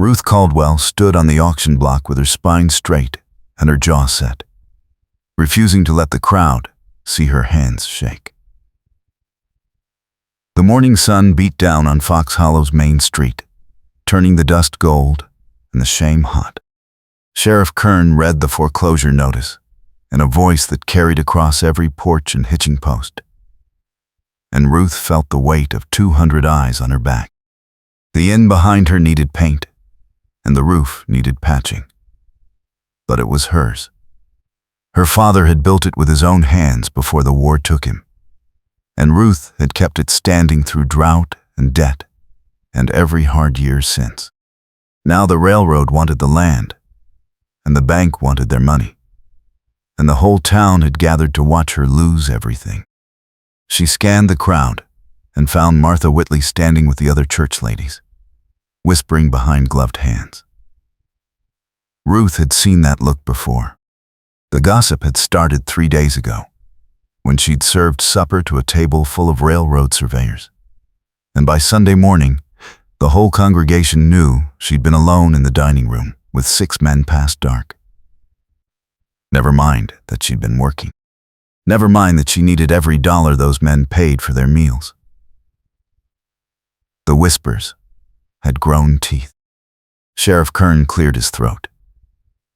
Ruth Caldwell stood on the auction block with her spine straight and her jaw set, refusing to let the crowd see her hands shake. The morning sun beat down on Fox Hollow's main street, turning the dust gold and the shame hot. Sheriff Kern read the foreclosure notice in a voice that carried across every porch and hitching post, and Ruth felt the weight of 200 eyes on her back. The inn behind her needed paint, and the roof needed patching. But it was hers. Her father had built it with his own hands before the war took him, and Ruth had kept it standing through drought and debt and every hard year since. Now the railroad wanted the land, and the bank wanted their money, and the whole town had gathered to watch her lose everything. She scanned the crowd and found Martha Whitley standing with the other church ladies, whispering behind gloved hands. Ruth had seen that look before. The gossip had started 3 days ago, when she'd served supper to a table full of railroad surveyors. And by Sunday morning, the whole congregation knew she'd been alone in the dining room with 6 men past dark. Never mind that she'd been working. Never mind that she needed every dollar those men paid for their meals. The whispers had grown teeth. Sheriff Kern cleared his throat.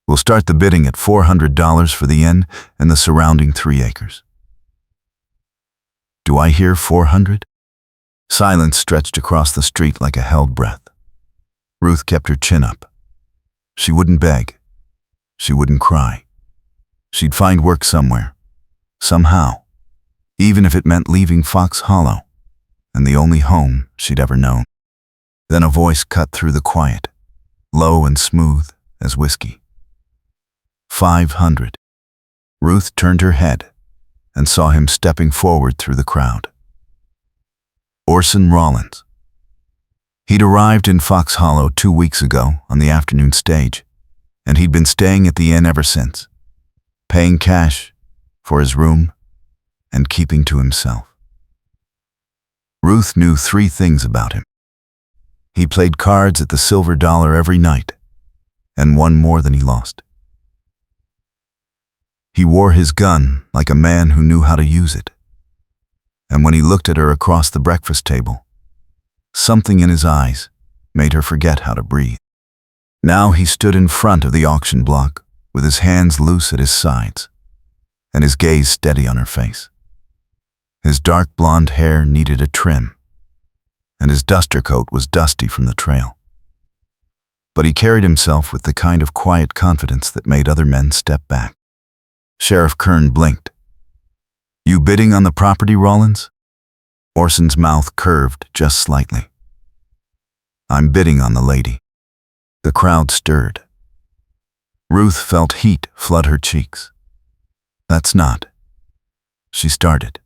"We'll start the bidding at $400 for the inn and the surrounding 3 acres. Do I hear 400? Silence stretched across the street like a held breath. Ruth kept her chin up. She wouldn't beg. She wouldn't cry. She'd find work somewhere, somehow, even if it meant leaving Fox Hollow and the only home she'd ever known. Then a voice cut through the quiet, low and smooth as whiskey. 500. Ruth turned her head and saw him stepping forward through the crowd. Orson Rawlins. He'd arrived in Fox Hollow 2 weeks ago on the afternoon stage, and he'd been staying at the inn ever since, paying cash for his room and keeping to himself. Ruth knew 3 things about him. He played cards at the Silver Dollar every night and won more than he lost. He wore his gun like a man who knew how to use it. And when he looked at her across the breakfast table, something in his eyes made her forget how to breathe. Now he stood in front of the auction block with his hands loose at his sides and his gaze steady on her face. His dark blonde hair needed a trim, and his duster coat was dusty from the trail. But he carried himself with the kind of quiet confidence that made other men step back. Sheriff Kern blinked. "You bidding on the property, Rawlins?" Orson's mouth curved just slightly. "I'm bidding on the lady." The crowd stirred. Ruth felt heat flood her cheeks. "That's not..." she started.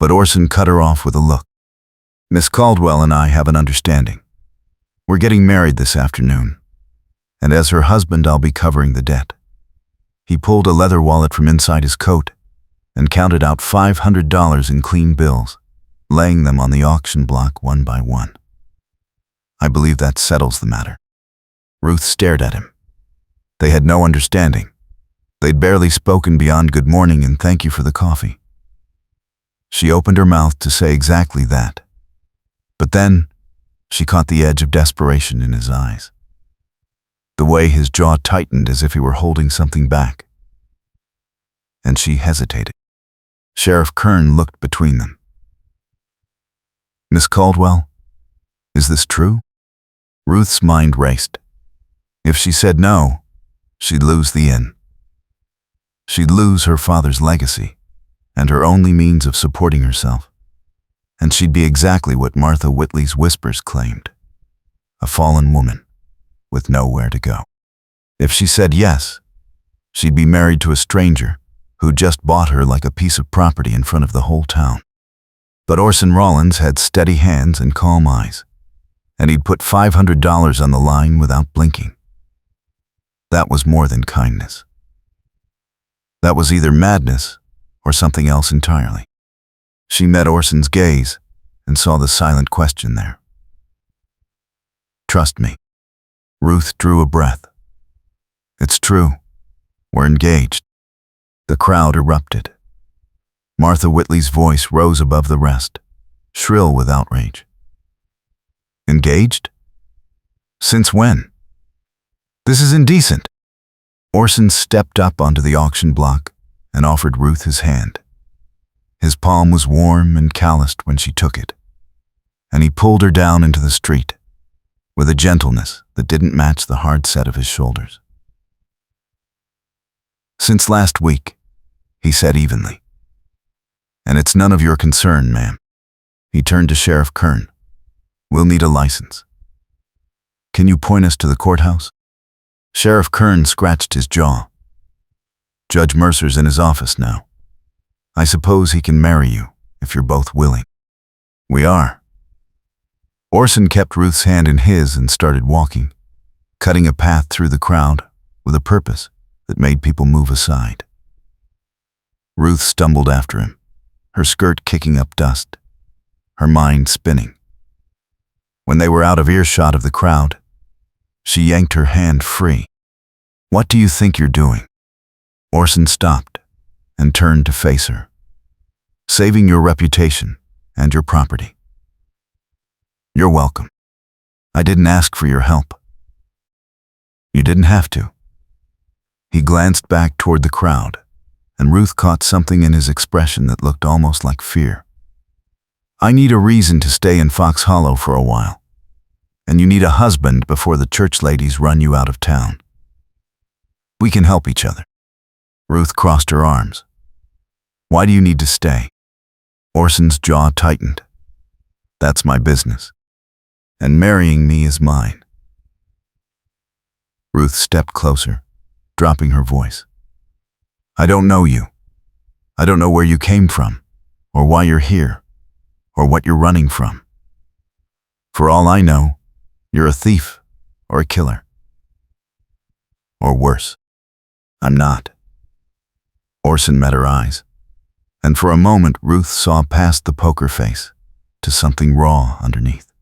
But Orson cut her off with a look. "Miss Caldwell and I have an understanding. We're getting married this afternoon, and as her husband I'll be covering the debt." He pulled a leather wallet from inside his coat and counted out $500 in clean bills, laying them on the auction block one by one. "I believe that settles the matter." Ruth stared at him. They had no understanding. They'd barely spoken beyond good morning and thank you for the coffee. She opened her mouth to say exactly that, but then she caught the edge of desperation in his eyes, the way his jaw tightened as if he were holding something back. And she hesitated. Sheriff Kern looked between them. "Miss Caldwell, is this true?" Ruth's mind raced. If she said no, she'd lose the inn. She'd lose her father's legacy and her only means of supporting herself. And she'd be exactly what Martha Whitley's whispers claimed, a fallen woman with nowhere to go. If she said yes, she'd be married to a stranger who just bought her like a piece of property in front of the whole town. But Orson Rawlins had steady hands and calm eyes, and he'd put $500 on the line without blinking. That was more than kindness. That was either madness or something else entirely. She met Orson's gaze and saw the silent question there. "Trust me." Ruth drew a breath. It's true. We're engaged. The crowd erupted. Martha Whitley's voice rose above the rest, shrill with outrage. Engaged? Since when? This is indecent. Orson stepped up onto the auction block and offered Ruth his hand. His palm was warm and calloused when she took it, and he pulled her down into the street with a gentleness that didn't match the hard set of his shoulders. Since last week, he said evenly. And it's none of your concern, ma'am. He turned to Sheriff Kern. We'll need a license. Can you point us to the courthouse? Sheriff Kern scratched his jaw. Judge Mercer's in his office now. I suppose he can marry you, if you're both willing. We are. Orson kept Ruth's hand in his and started walking, cutting a path through the crowd with a purpose that made people move aside. Ruth stumbled after him, her skirt kicking up dust, her mind spinning. When they were out of earshot of the crowd, she yanked her hand free. What do you think you're doing? Orson stopped and turned to face her. Saving your reputation and your property. You're welcome. I didn't ask for your help. You didn't have to. He glanced back toward the crowd, and Ruth caught something in his expression that looked almost like fear. I need a reason to stay in Fox Hollow for a while, and you need a husband before the church ladies run you out of town. We can help each other. Ruth crossed her arms. Why do you need to stay? Orson's jaw tightened. That's my business, and marrying me is mine. Ruth stepped closer, dropping her voice. I don't know you. I don't know where you came from, or why you're here, or what you're running from. For all I know, you're a thief, or a killer. Or worse. I'm not. Orson met her eyes, and for a moment Ruth saw past the poker face to something raw underneath.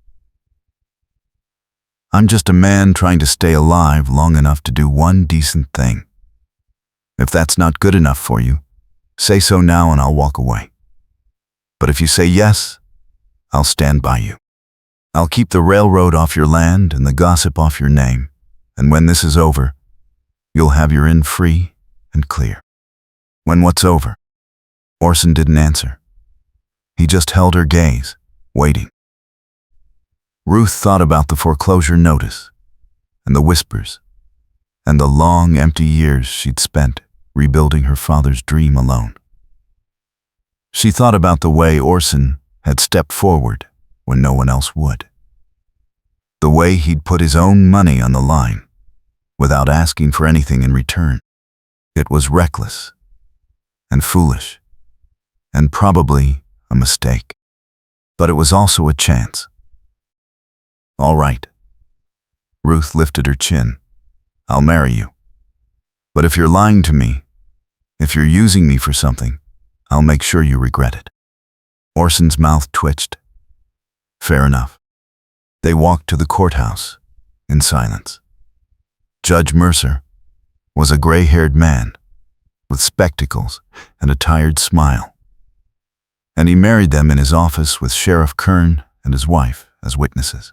I'm just a man trying to stay alive long enough to do one decent thing. If that's not good enough for you, say so now and I'll walk away. But if you say yes, I'll stand by you. I'll keep the railroad off your land and the gossip off your name, and when this is over, you'll have your inn free and clear. When what's over? Orson didn't answer. He just held her gaze, waiting. Ruth thought about the foreclosure notice, and the whispers, and the long, empty years she'd spent rebuilding her father's dream alone. She thought about the way Orson had stepped forward when no one else would. The way he'd put his own money on the line without asking for anything in return. It was reckless and foolish and probably a mistake, but it was also a chance. All right. Ruth lifted her chin. I'll marry you. But if you're lying to me, if you're using me for something, I'll make sure you regret it. Orson's mouth twitched. Fair enough. They walked to the courthouse in silence. Judge Mercer was a gray-haired man with spectacles and a tired smile, and he married them in his office with Sheriff Kern and his wife as witnesses.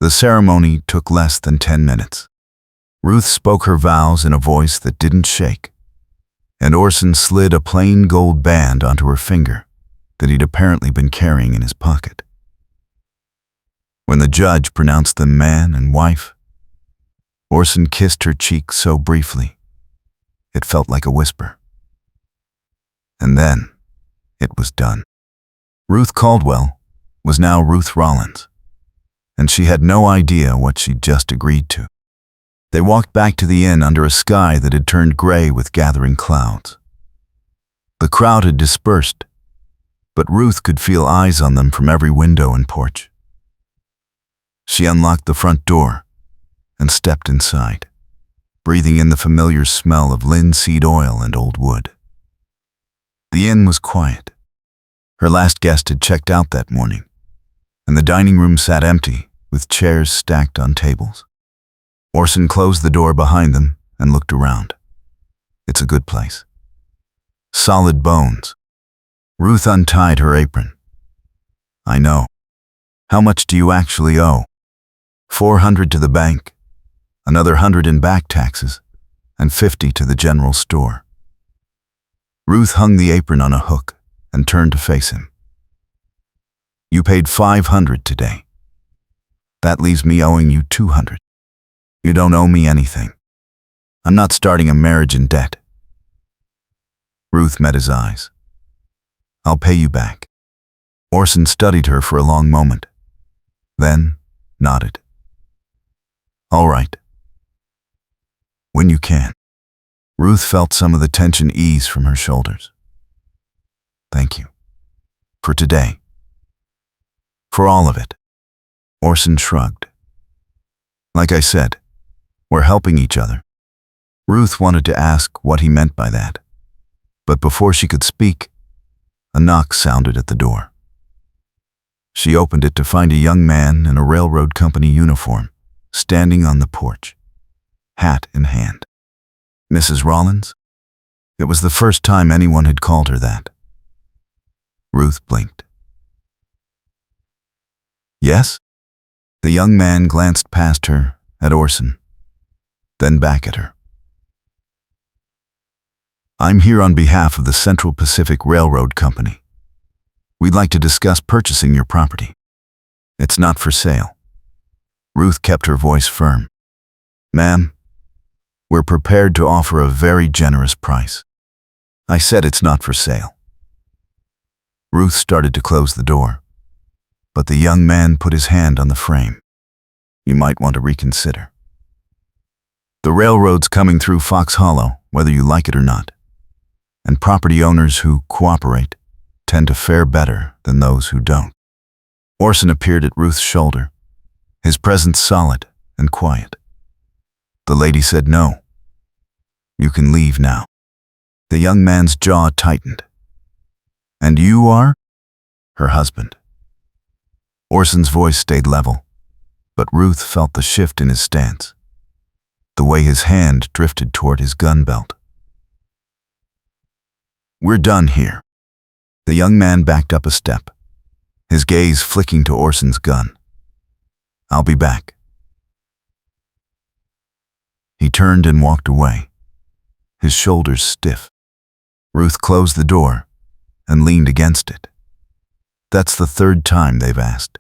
The ceremony took less than 10 minutes. Ruth spoke her vows in a voice that didn't shake, and Orson slid a plain gold band onto her finger that he'd apparently been carrying in his pocket. When the judge pronounced them man and wife, Orson kissed her cheek so briefly, it felt like a whisper. And then, it was done. Ruth Caldwell was now Ruth Rawlins, and she had no idea what she'd just agreed to. They walked back to the inn under a sky that had turned gray with gathering clouds. The crowd had dispersed, but Ruth could feel eyes on them from every window and porch. She unlocked the front door and stepped inside, breathing in the familiar smell of linseed oil and old wood. The inn was quiet. Her last guest had checked out that morning, and the dining room sat empty with chairs stacked on tables. Orson closed the door behind them and looked around. It's a good place. Solid bones. Ruth untied her apron. I know. How much do you actually owe? $400 to the bank, another $100 in back taxes, and $50 to the general store. Ruth hung the apron on a hook and turned to face him. You paid $500 today. That leaves me owing you $200. You don't owe me anything. I'm not starting a marriage in debt. Ruth met his eyes. I'll pay you back. Orson studied her for a long moment, then nodded. All right. When you can. Ruth felt some of the tension ease from her shoulders. Thank you. For today. For all of it. Orson shrugged. Like I said, we're helping each other. Ruth wanted to ask what he meant by that, but before she could speak, a knock sounded at the door. She opened it to find a young man in a railroad company uniform, standing on the porch, hat in hand. Mrs. Rawlins? It was the first time anyone had called her that. Ruth blinked. Yes? The young man glanced past her at Orson, then back at her. I'm here on behalf of the Central Pacific Railroad Company. We'd like to discuss purchasing your property. It's not for sale. Ruth kept her voice firm. Ma'am, we're prepared to offer a very generous price. I said it's not for sale. Ruth started to close the door, but the young man put his hand on the frame. You might want to reconsider. The railroad's coming through Fox Hollow, whether you like it or not, and property owners who cooperate tend to fare better than those who don't. Orson appeared at Ruth's shoulder, his presence solid and quiet. The lady said no. You can leave now. The young man's jaw tightened. And you are? Her husband. Orson's voice stayed level, but Ruth felt the shift in his stance, the way his hand drifted toward his gun belt. We're done here. The young man backed up a step, his gaze flicking to Orson's gun. I'll be back. He turned and walked away, his shoulders stiff. Ruth closed the door and leaned against it. That's the third time they've asked.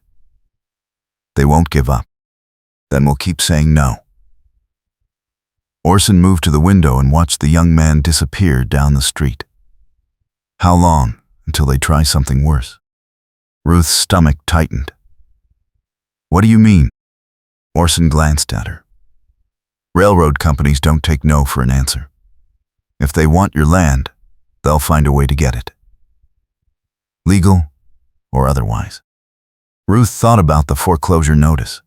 They won't give up. Then we'll keep saying no. Orson moved to the window and watched the young man disappear down the street. How long until they try something worse? Ruth's stomach tightened. What do you mean? Orson glanced at her. Railroad companies don't take no for an answer. If they want your land, they'll find a way to get it. Legal or otherwise. Ruth thought about the foreclosure notice,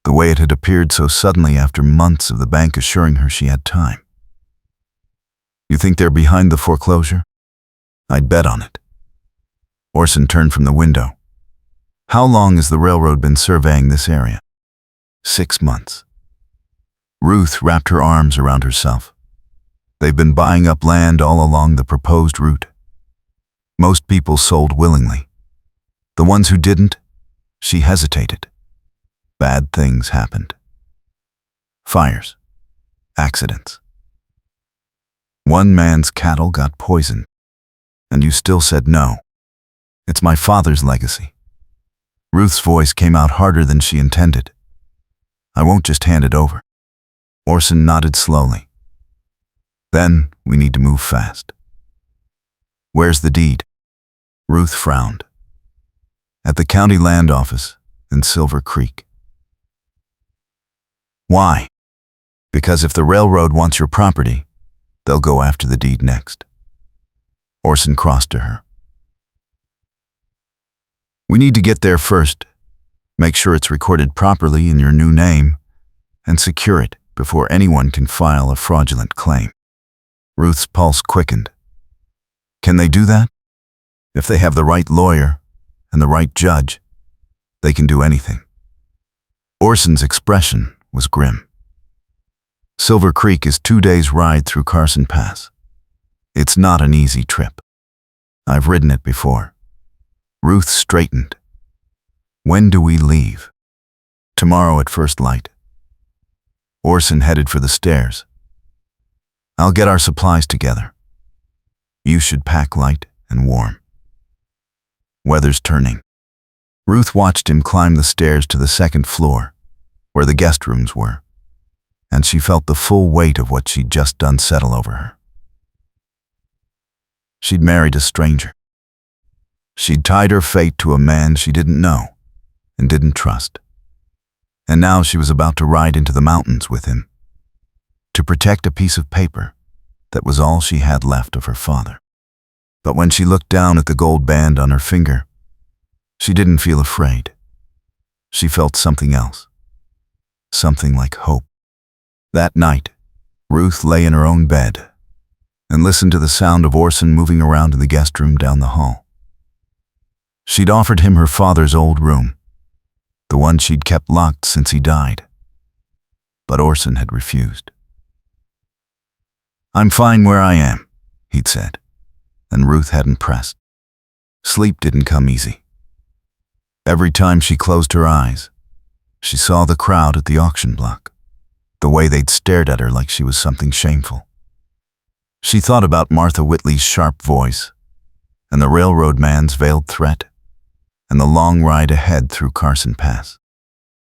the way it had appeared so suddenly after months of the bank assuring her she had time. You think they're behind the foreclosure? I'd bet on it. Orson turned from the window. How long has the railroad been surveying this area? 6 months. Ruth wrapped her arms around herself. They've been buying up land all along the proposed route. Most people sold willingly. The ones who didn't, she hesitated. Bad things happened. Fires. Accidents. One man's cattle got poisoned. And you still said no. It's my father's legacy. Ruth's voice came out harder than she intended. I won't just hand it over. Orson nodded slowly. Then we need to move fast. Where's the deed? Ruth frowned. At the county land office in Silver Creek. Why? Because if the railroad wants your property, they'll go after the deed next. Orson crossed to her. We need to get there first, make sure it's recorded properly in your new name, and secure it before anyone can file a fraudulent claim. Ruth's pulse quickened. Can they do that? If they have the right lawyer and the right judge, they can do anything. Orson's expression was grim. Silver Creek is 2 days' ride through Carson Pass. It's not an easy trip. I've ridden it before. Ruth straightened. When do we leave? Tomorrow at first light. Orson headed for the stairs. I'll get our supplies together. You should pack light and warm. Weather's turning. Ruth watched him climb the stairs to the second floor, where the guest rooms were, and she felt the full weight of what she'd just done settle over her. She'd married a stranger. She'd tied her fate to a man she didn't know and didn't trust. And now she was about to ride into the mountains with him, to protect a piece of paper that was all she had left of her father. But when she looked down at the gold band on her finger, she didn't feel afraid. She felt something else, something like hope. That night, Ruth lay in her own bed and listened to the sound of Orson moving around in the guest room down the hall. She'd offered him her father's old room, the one she'd kept locked since he died. But Orson had refused. "I'm fine where I am," he'd said, and Ruth hadn't pressed. Sleep didn't come easy. Every time she closed her eyes, she saw the crowd at the auction block, the way they'd stared at her like she was something shameful. She thought about Martha Whitley's sharp voice, and the railroad man's veiled threat, and the long ride ahead through Carson Pass.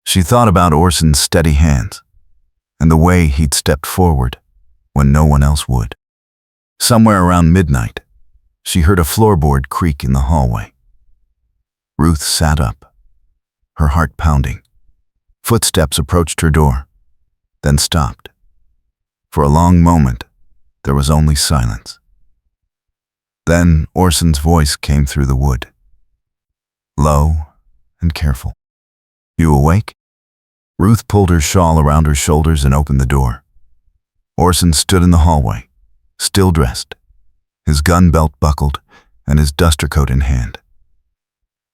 She thought about Orson's steady hands, and the way he'd stepped forward when no one else would. Somewhere around midnight, she heard a floorboard creak in the hallway. Ruth sat up, her heart pounding. Footsteps approached her door, then stopped. For a long moment, there was only silence. Then Orson's voice came through the wood, low and careful. "You awake?" Ruth pulled her shawl around her shoulders and opened the door. Orson stood in the hallway, still dressed, his gun belt buckled and his duster coat in hand.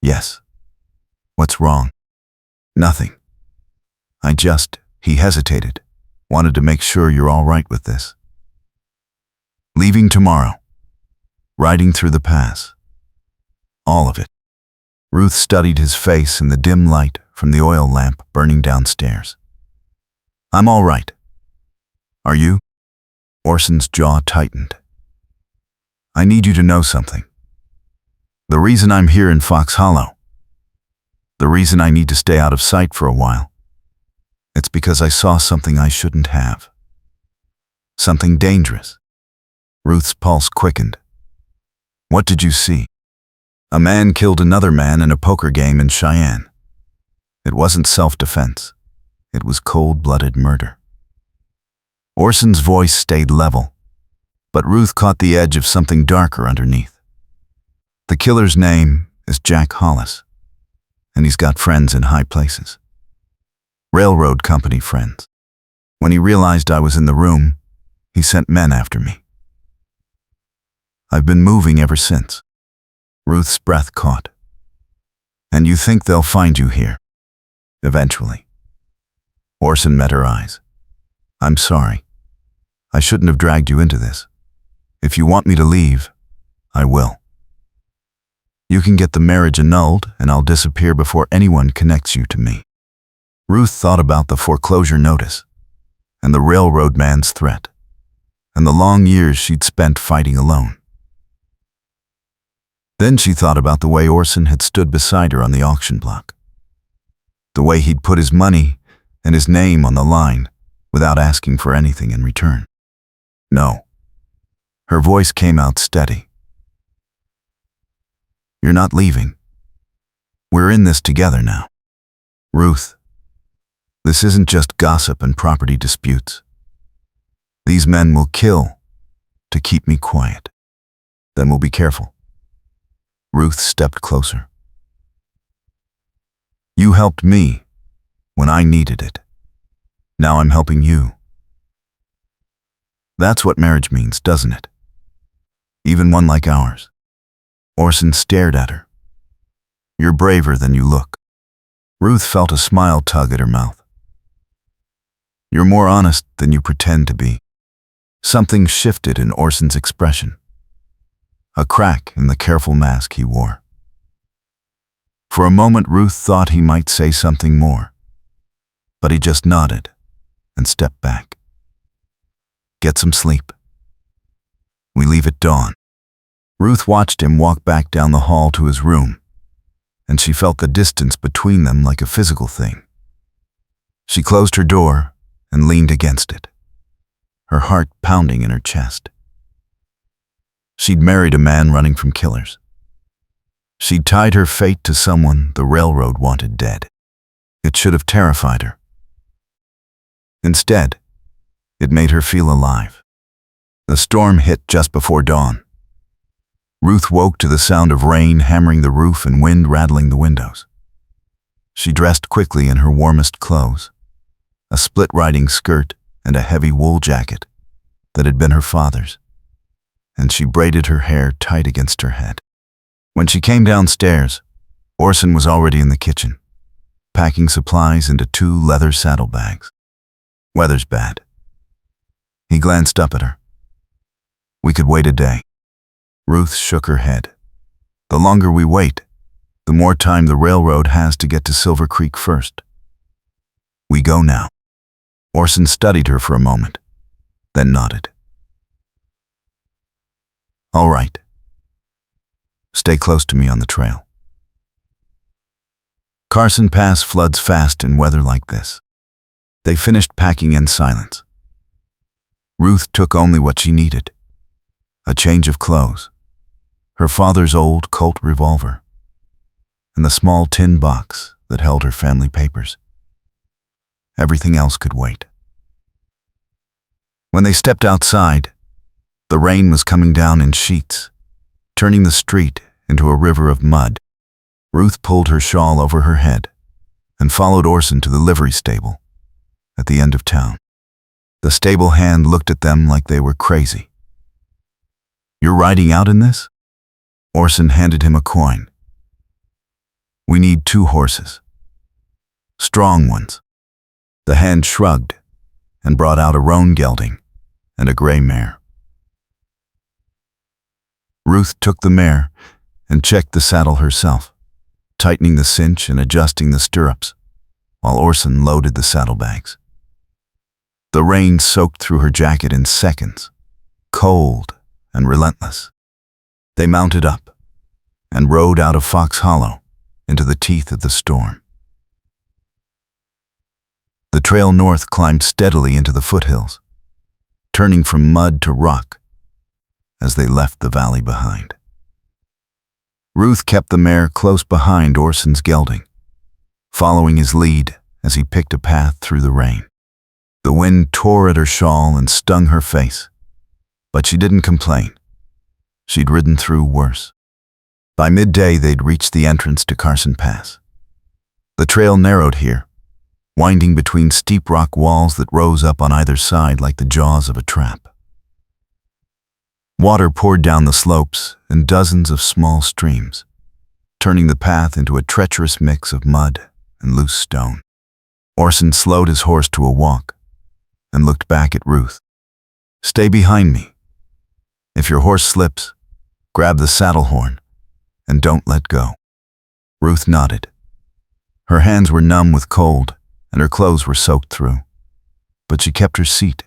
"Yes. What's wrong?" "Nothing. He hesitated, wanted to make sure you're all right with this." "Leaving tomorrow. Riding through the pass. All of it." Ruth studied his face in the dim light from the oil lamp burning downstairs. "I'm all right. Are you?" Orson's jaw tightened. "I need you to know something. The reason I'm here in Fox Hollow, the reason I need to stay out of sight for a while, it's because I saw something I shouldn't have. Something dangerous." Ruth's pulse quickened. "What did you see?" "A man killed another man in a poker game in Cheyenne. It wasn't self-defense. It was cold-blooded murder." Orson's voice stayed level, but Ruth caught the edge of something darker underneath. "The killer's name is Jack Hollis, and he's got friends in high places. Railroad company friends. When he realized I was in the room, he sent men after me. I've been moving ever since." Ruth's breath caught. "And you think they'll find you here? Eventually." Orson met her eyes. "I'm sorry. I shouldn't have dragged you into this. If you want me to leave, I will. You can get the marriage annulled, and I'll disappear before anyone connects you to me." Ruth thought about the foreclosure notice, and the railroad man's threat, and the long years she'd spent fighting alone. Then she thought about the way Orson had stood beside her on the auction block, the way he'd put his money and his name on the line without asking for anything in return. "No." Her voice came out steady. "You're not leaving. We're in this together now. Ruth, this isn't just gossip and property disputes. These men will kill to keep me quiet. Then we'll be careful." Ruth stepped closer. "You helped me when I needed it. Now I'm helping you. That's what marriage means, doesn't it? Even one like ours." Orson stared at her. "You're braver than you look." Ruth felt a smile tug at her mouth. You're more honest than you pretend to be." Something shifted in Orson's expression, a crack in the careful mask he wore. For a moment, Ruth thought he might say something more, but he just nodded and stepped back. "Get some sleep. We leave at dawn." Ruth watched him walk back down the hall to his room, and she felt the distance between them like a physical thing. She closed her door and leaned against it, her heart pounding in her chest. She'd married a man running from killers. She'd tied her fate to someone the railroad wanted dead. It should have terrified her. Instead, it made her feel alive. The storm hit just before dawn. Ruth woke to the sound of rain hammering the roof and wind rattling the windows. She dressed quickly in her warmest clothes, a split riding skirt and a heavy wool jacket that had been her father's, and she braided her hair tight against her head. When she came downstairs, Orson was already in the kitchen, packing supplies into 2 leather saddlebags. "Weather's bad." He glanced up at her. "We could wait a day." Ruth shook her head. "The longer we wait, the more time the railroad has to get to Silver Creek first. We go now." Orson studied her for a moment, then nodded. "All right. Stay close to me on the trail." Crescent Pass floods fast in weather like this. They finished packing in silence. Ruth took only what she needed: a change of clothes, her father's old Colt revolver, and the small tin box that held her family papers. Everything else could wait. When they stepped outside, the rain was coming down in sheets, turning the street into a river of mud. Ruth pulled her shawl over her head and followed Orson to the livery stable at the end of town. The stable hand looked at them like they were crazy. "You're riding out in this?" Orson handed him a coin. "We need 2 horses. Strong ones." The hand shrugged and brought out a roan gelding and a gray mare. Ruth took the mare and checked the saddle herself, tightening the cinch and adjusting the stirrups, while Orson loaded the saddlebags. The rain soaked through her jacket in seconds, cold and relentless. They mounted up and rode out of Fox Hollow into the teeth of the storm. The trail north climbed steadily into the foothills, turning from mud to rock as they left the valley behind. Ruth kept the mare close behind Orson's gelding, following his lead as he picked a path through the rain. The wind tore at her shawl and stung her face, but she didn't complain. She'd ridden through worse. By midday, they'd reached the entrance to Crescent Pass. The trail narrowed here, winding between steep rock walls that rose up on either side like the jaws of a trap. Water poured down the slopes in dozens of small streams, turning the path into a treacherous mix of mud and loose stone. Orson slowed his horse to a walk and looked back at Ruth. "Stay behind me. If your horse slips, grab the saddle horn and don't let go." Ruth nodded. Her hands were numb with cold and her clothes were soaked through, but she kept her seat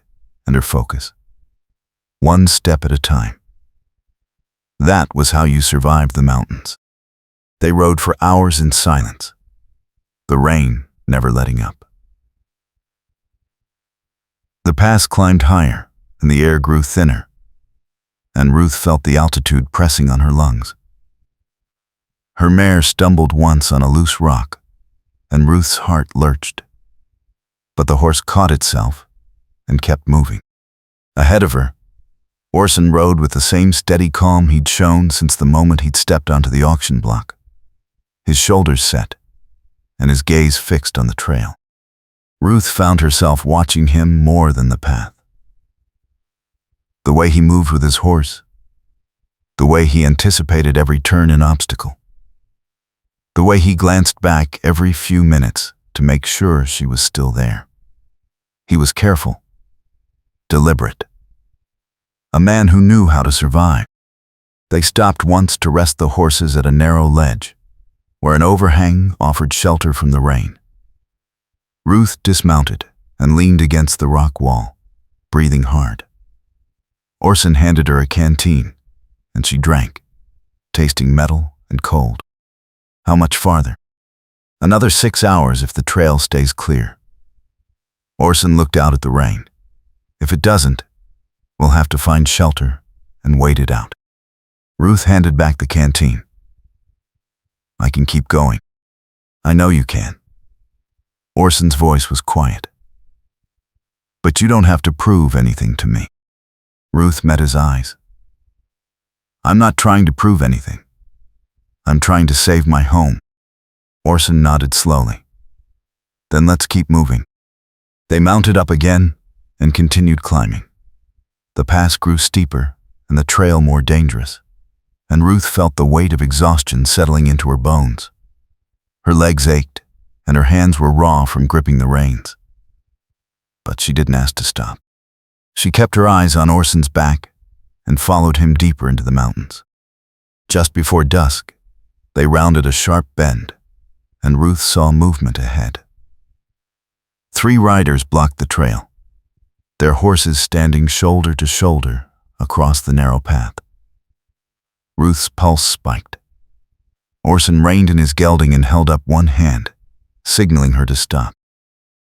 and her focus. One step at a time. That was how you survived the mountains. They rode for hours in silence, the rain never letting up. The pass climbed higher and the air grew thinner, and Ruth felt the altitude pressing on her lungs. Her mare stumbled once on a loose rock, and Ruth's heart lurched. But the horse caught itself and kept moving. Ahead of her, Orson rode with the same steady calm he'd shown since the moment he'd stepped onto the auction block, his shoulders set and his gaze fixed on the trail. Ruth found herself watching him more than the path. The way he moved with his horse, the way he anticipated every turn and obstacle, the way he glanced back every few minutes to make sure she was still there. He was careful, deliberate. A man who knew how to survive. They stopped once to rest the horses at a narrow ledge, where an overhang offered shelter from the rain. Ruth dismounted and leaned against the rock wall, breathing hard. Orson handed her a canteen, and she drank, tasting metal and cold. How much farther? Another 6 hours if the trail stays clear. Orson looked out at the rain. If it doesn't, we'll have to find shelter and wait it out. Ruth handed back the canteen. I can keep going. I know you can. Orson's voice was quiet. But you don't have to prove anything to me. Ruth met his eyes. I'm not trying to prove anything. I'm trying to save my home. Orson nodded slowly. Then let's keep moving. They mounted up again and continued climbing. The pass grew steeper and the trail more dangerous, and Ruth felt the weight of exhaustion settling into her bones. Her legs ached, and her hands were raw from gripping the reins. But she didn't ask to stop. She kept her eyes on Orson's back and followed him deeper into the mountains. Just before dusk, they rounded a sharp bend, and Ruth saw movement ahead. 3 riders blocked the trail, their horses standing shoulder to shoulder across the narrow path. Ruth's pulse spiked. Orson reined in his gelding and held up one hand, signaling her to stop.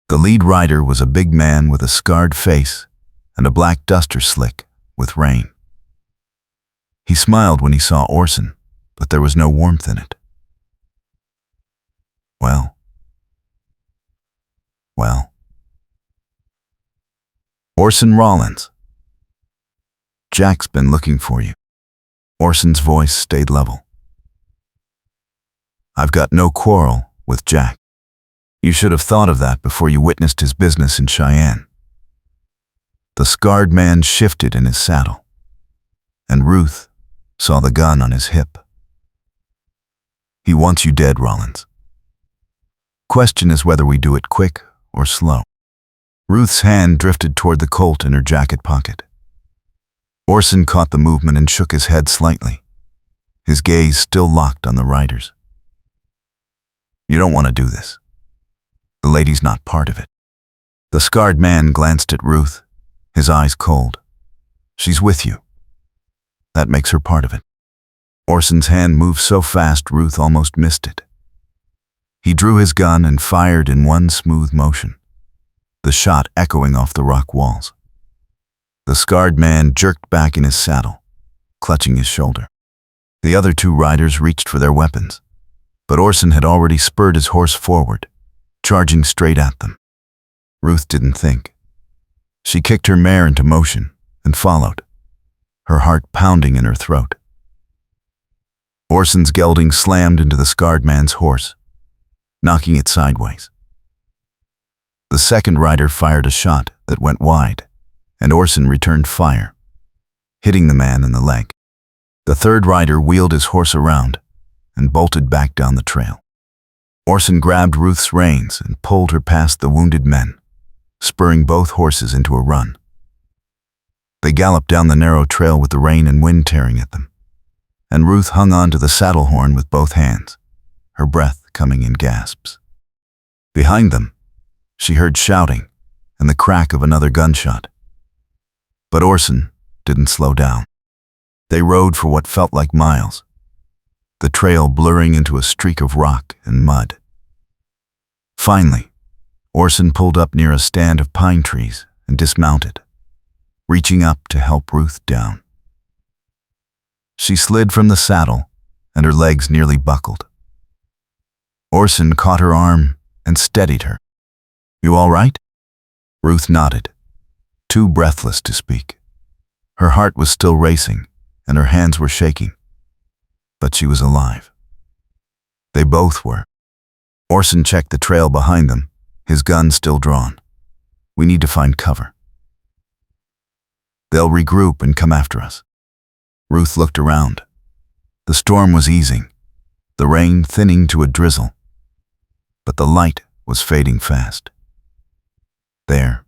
The lead rider was a big man with a scarred face and a black duster slick with rain. He smiled when he saw Orson, but there was no warmth in it. Well. Orson Rawlins. Jack's been looking for you. Orson's voice stayed level. I've got no quarrel with Jack. You should have thought of that before you witnessed his business in Cheyenne. The scarred man shifted in his saddle, and Ruth saw the gun on his hip. He wants you dead, Rawlins. Question is whether we do it quick or slow. Ruth's hand drifted toward the Colt in her jacket pocket. Orson caught the movement and shook his head slightly, his gaze still locked on the riders. You don't want to do this. The lady's not part of it. The scarred man glanced at Ruth, his eyes cold. She's with you. That makes her part of it. Orson's hand moved so fast Ruth almost missed it. He drew his gun and fired in one smooth motion, the shot echoing off the rock walls. The scarred man jerked back in his saddle, clutching his shoulder. The other 2 riders reached for their weapons, but Orson had already spurred his horse forward, charging straight at them. Ruth didn't think. She kicked her mare into motion and followed, her heart pounding in her throat. Orson's gelding slammed into the scarred man's horse, knocking it sideways. The second rider fired a shot that went wide, and Orson returned fire, hitting the man in the leg. The third rider wheeled his horse around and bolted back down the trail. Orson grabbed Ruth's reins and pulled her past the wounded men, spurring both horses into a run. They galloped down the narrow trail with the rain and wind tearing at them, and Ruth hung on to the saddle horn with both hands, her breath coming in gasps. Behind them, she heard shouting and the crack of another gunshot. But Orson didn't slow down. They rode for what felt like miles, the trail blurring into a streak of rock and mud. Finally, Orson pulled up near a stand of pine trees and dismounted, reaching up to help Ruth down. She slid from the saddle, and her legs nearly buckled. Orson caught her arm and steadied her. You all right? Ruth nodded, too breathless to speak. Her heart was still racing, and her hands were shaking. But she was alive. They both were. Orson checked the trail behind them, his gun still drawn. We need to find cover. They'll regroup and come after us. Ruth looked around. The storm was easing, the rain thinning to a drizzle, but the light was fading fast. There,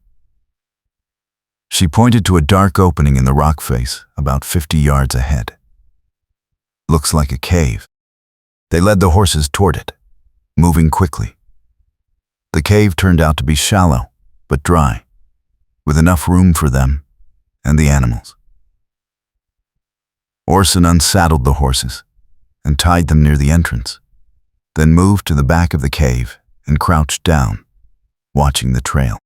She pointed to a dark opening in the rock face about 50 yards ahead. Looks like a cave. They led the horses toward it, moving quickly. The cave turned out to be shallow, but dry, with enough room for them and the animals. Orson unsaddled the horses and tied them near the entrance, then moved to the back of the cave and crouched down, watching the trail.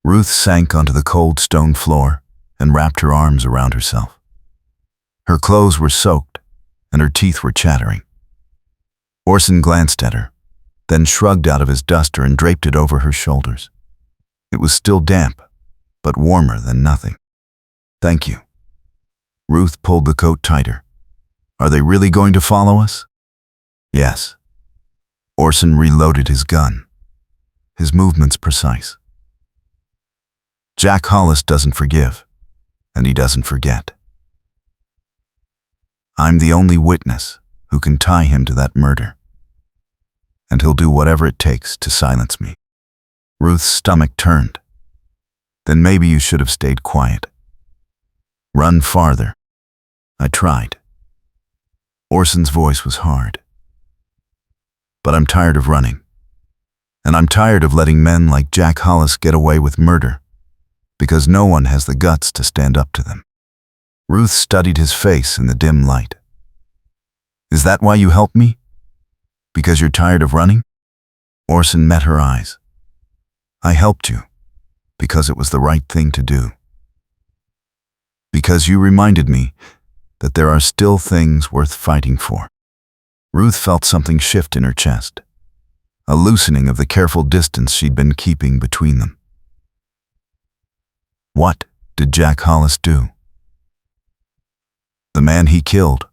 Ruth sank onto the cold stone floor and wrapped her arms around herself. Her clothes were soaked and her teeth were chattering. Orson glanced at her, then shrugged out of his duster and draped it over her shoulders. It was still damp, but warmer than nothing. "Thank you." Ruth pulled the coat tighter. "Are they really going to follow us?" "Yes." Orson reloaded his gun, his movements precise. Jack Hollis doesn't forgive, and he doesn't forget. I'm the only witness who can tie him to that murder, and he'll do whatever it takes to silence me. Ruth's stomach turned. "Then maybe you should have stayed quiet. Run farther." "I tried." Orson's voice was hard. "But I'm tired of running, and I'm tired of letting men like Jack Hollis get away with murder, because no one has the guts to stand up to them." Ruth studied his face in the dim light. "Is that why you helped me? Because you're tired of running?" Orson met her eyes. "I helped you because it was the right thing to do. Because you reminded me that there are still things worth fighting for." Ruth felt something shift in her chest, a loosening of the careful distance she'd been keeping between them. "What did Jack Hollis do?" "The man he killed.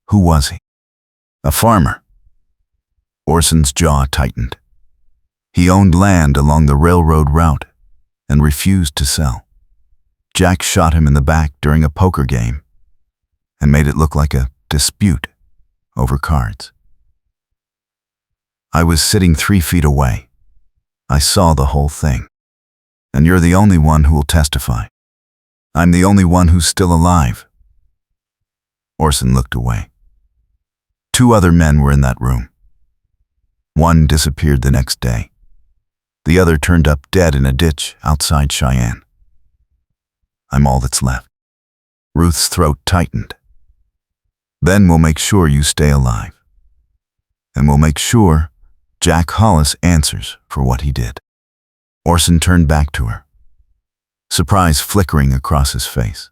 Who was he?" "A farmer." Orson's jaw tightened. He owned land along the railroad route and refused to sell. Jack shot him in the back during a poker game and made it look like a dispute over cards. "I was sitting 3 feet away. I saw the whole thing. And you're the only one who will testify. I'm the only one who's still alive." Orson looked away. 2 other men were in that room. One disappeared the next day. The other turned up dead in a ditch outside Cheyenne. I'm all that's left. Ruth's throat tightened. "Then we'll make sure you stay alive. And we'll make sure Jack Hollis answers for what he did." Orson turned back to her, surprise flickering across his face.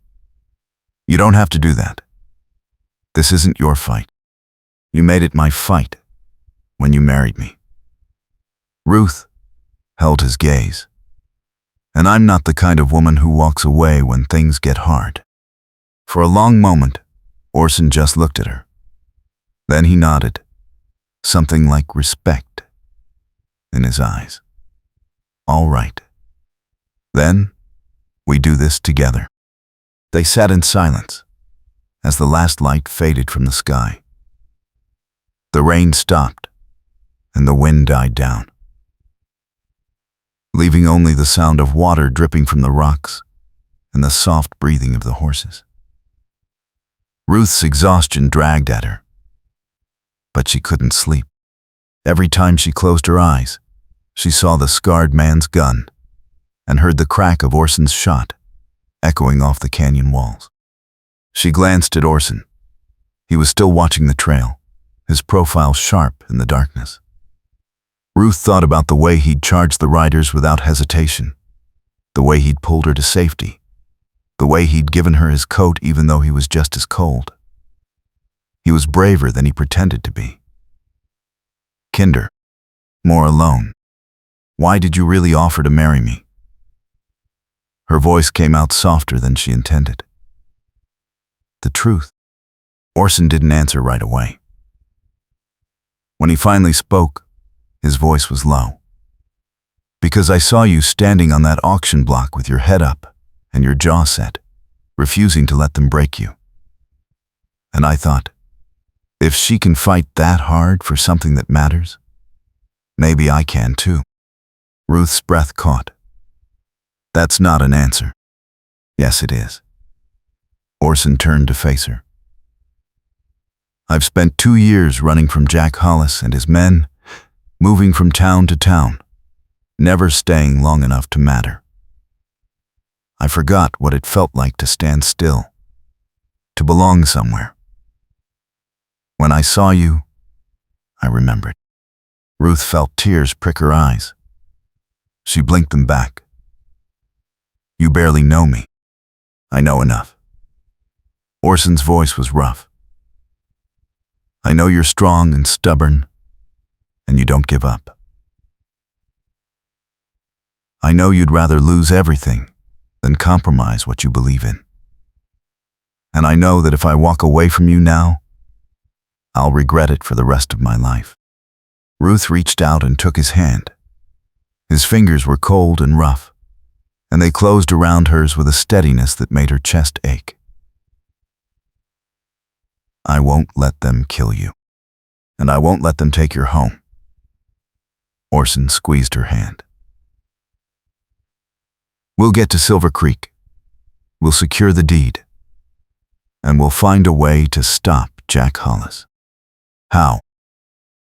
"You don't have to do that. This isn't your fight. You made it my fight when you married me." Ruth held his gaze. "And I'm not the kind of woman who walks away when things get hard." For a long moment, Orson just looked at her. Then he nodded, something like respect in his eyes. "All right. Then we do this together." They sat in silence as the last light faded from the sky. The rain stopped and the wind died down, leaving only the sound of water dripping from the rocks and the soft breathing of the horses. Ruth's exhaustion dragged at her, but she couldn't sleep. Every time she closed her eyes, she saw the scarred man's gun and heard the crack of Orson's shot echoing off the canyon walls. She glanced at Orson. He was still watching the trail, his profile sharp in the darkness. Ruth thought about the way he'd charged the riders without hesitation, the way he'd pulled her to safety, the way he'd given her his coat even though he was just as cold. He was braver than he pretended to be. Kinder, more alone. "Why did you really offer to marry me?" Her voice came out softer than she intended. "The truth." Orson didn't answer right away. When he finally spoke, his voice was low. "Because I saw you standing on that auction block with your head up and your jaw set, refusing to let them break you. And I thought, if she can fight that hard for something that matters, maybe I can too." Ruth's breath caught. "That's not an answer." Yes, it is. Orson turned to face her. I've spent 2 years running from Jack Hollis and his men, moving from town to town, never staying long enough to matter. I forgot what it felt like to stand still, to belong somewhere. When I saw you, I remembered. Ruth felt tears prick her eyes. She blinked them back. You barely know me. I know enough. Orson's voice was rough. I know you're strong and stubborn, and you don't give up. I know you'd rather lose everything than compromise what you believe in. And I know that if I walk away from you now, I'll regret it for the rest of my life. Ruth reached out and took his hand. His fingers were cold and rough, and they closed around hers with a steadiness that made her chest ache. I won't let them kill you, and I won't let them take your home. Orson squeezed her hand. We'll get to Silver Creek. We'll secure the deed, and we'll find a way to stop Jack Hollis. How?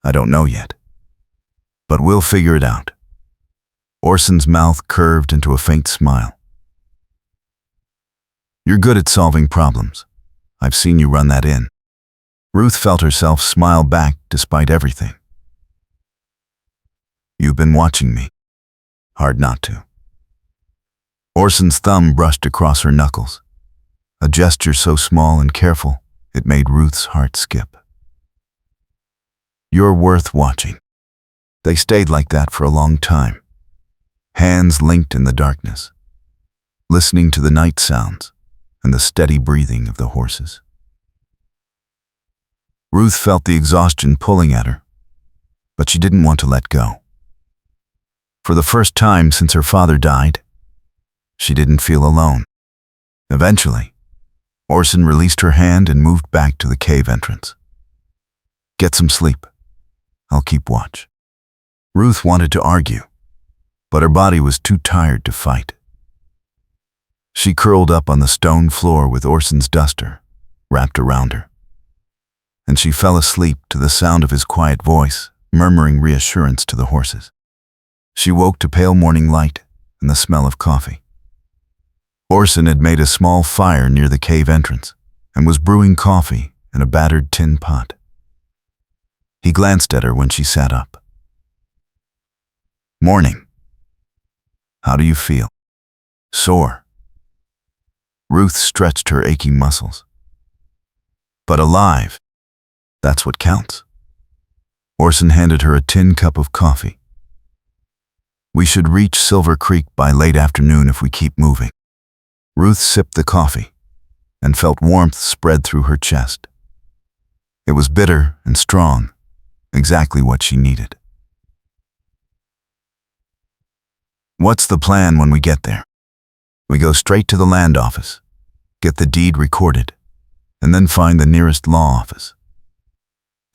I don't know yet, but we'll figure it out. Orson's mouth curved into a faint smile. You're good at solving problems. I've seen you run that in. Ruth felt herself smile back despite everything. You've been watching me. Hard not to. Orson's thumb brushed across her knuckles, a gesture so small and careful it made Ruth's heart skip. You're worth watching. They stayed like that for a long time, hands linked in the darkness, listening to the night sounds and the steady breathing of the horses. Ruth felt the exhaustion pulling at her, but she didn't want to let go. For the first time since her father died, she didn't feel alone. Eventually, Orson released her hand and moved back to the cave entrance. Get some sleep. I'll keep watch. Ruth wanted to argue, but her body was too tired to fight. She curled up on the stone floor with Orson's duster wrapped around her, and she fell asleep to the sound of his quiet voice, murmuring reassurance to the horses. She woke to pale morning light and the smell of coffee. Orson had made a small fire near the cave entrance and was brewing coffee in a battered tin pot. He glanced at her when she sat up. Morning. How do you feel? Sore. Ruth stretched her aching muscles. But alive. That's what counts. Orson handed her a tin cup of coffee. We should reach Silver Creek by late afternoon if we keep moving. Ruth sipped the coffee and felt warmth spread through her chest. It was bitter and strong, exactly what she needed. What's the plan when we get there? We go straight to the land office, get the deed recorded, and then find the nearest law office.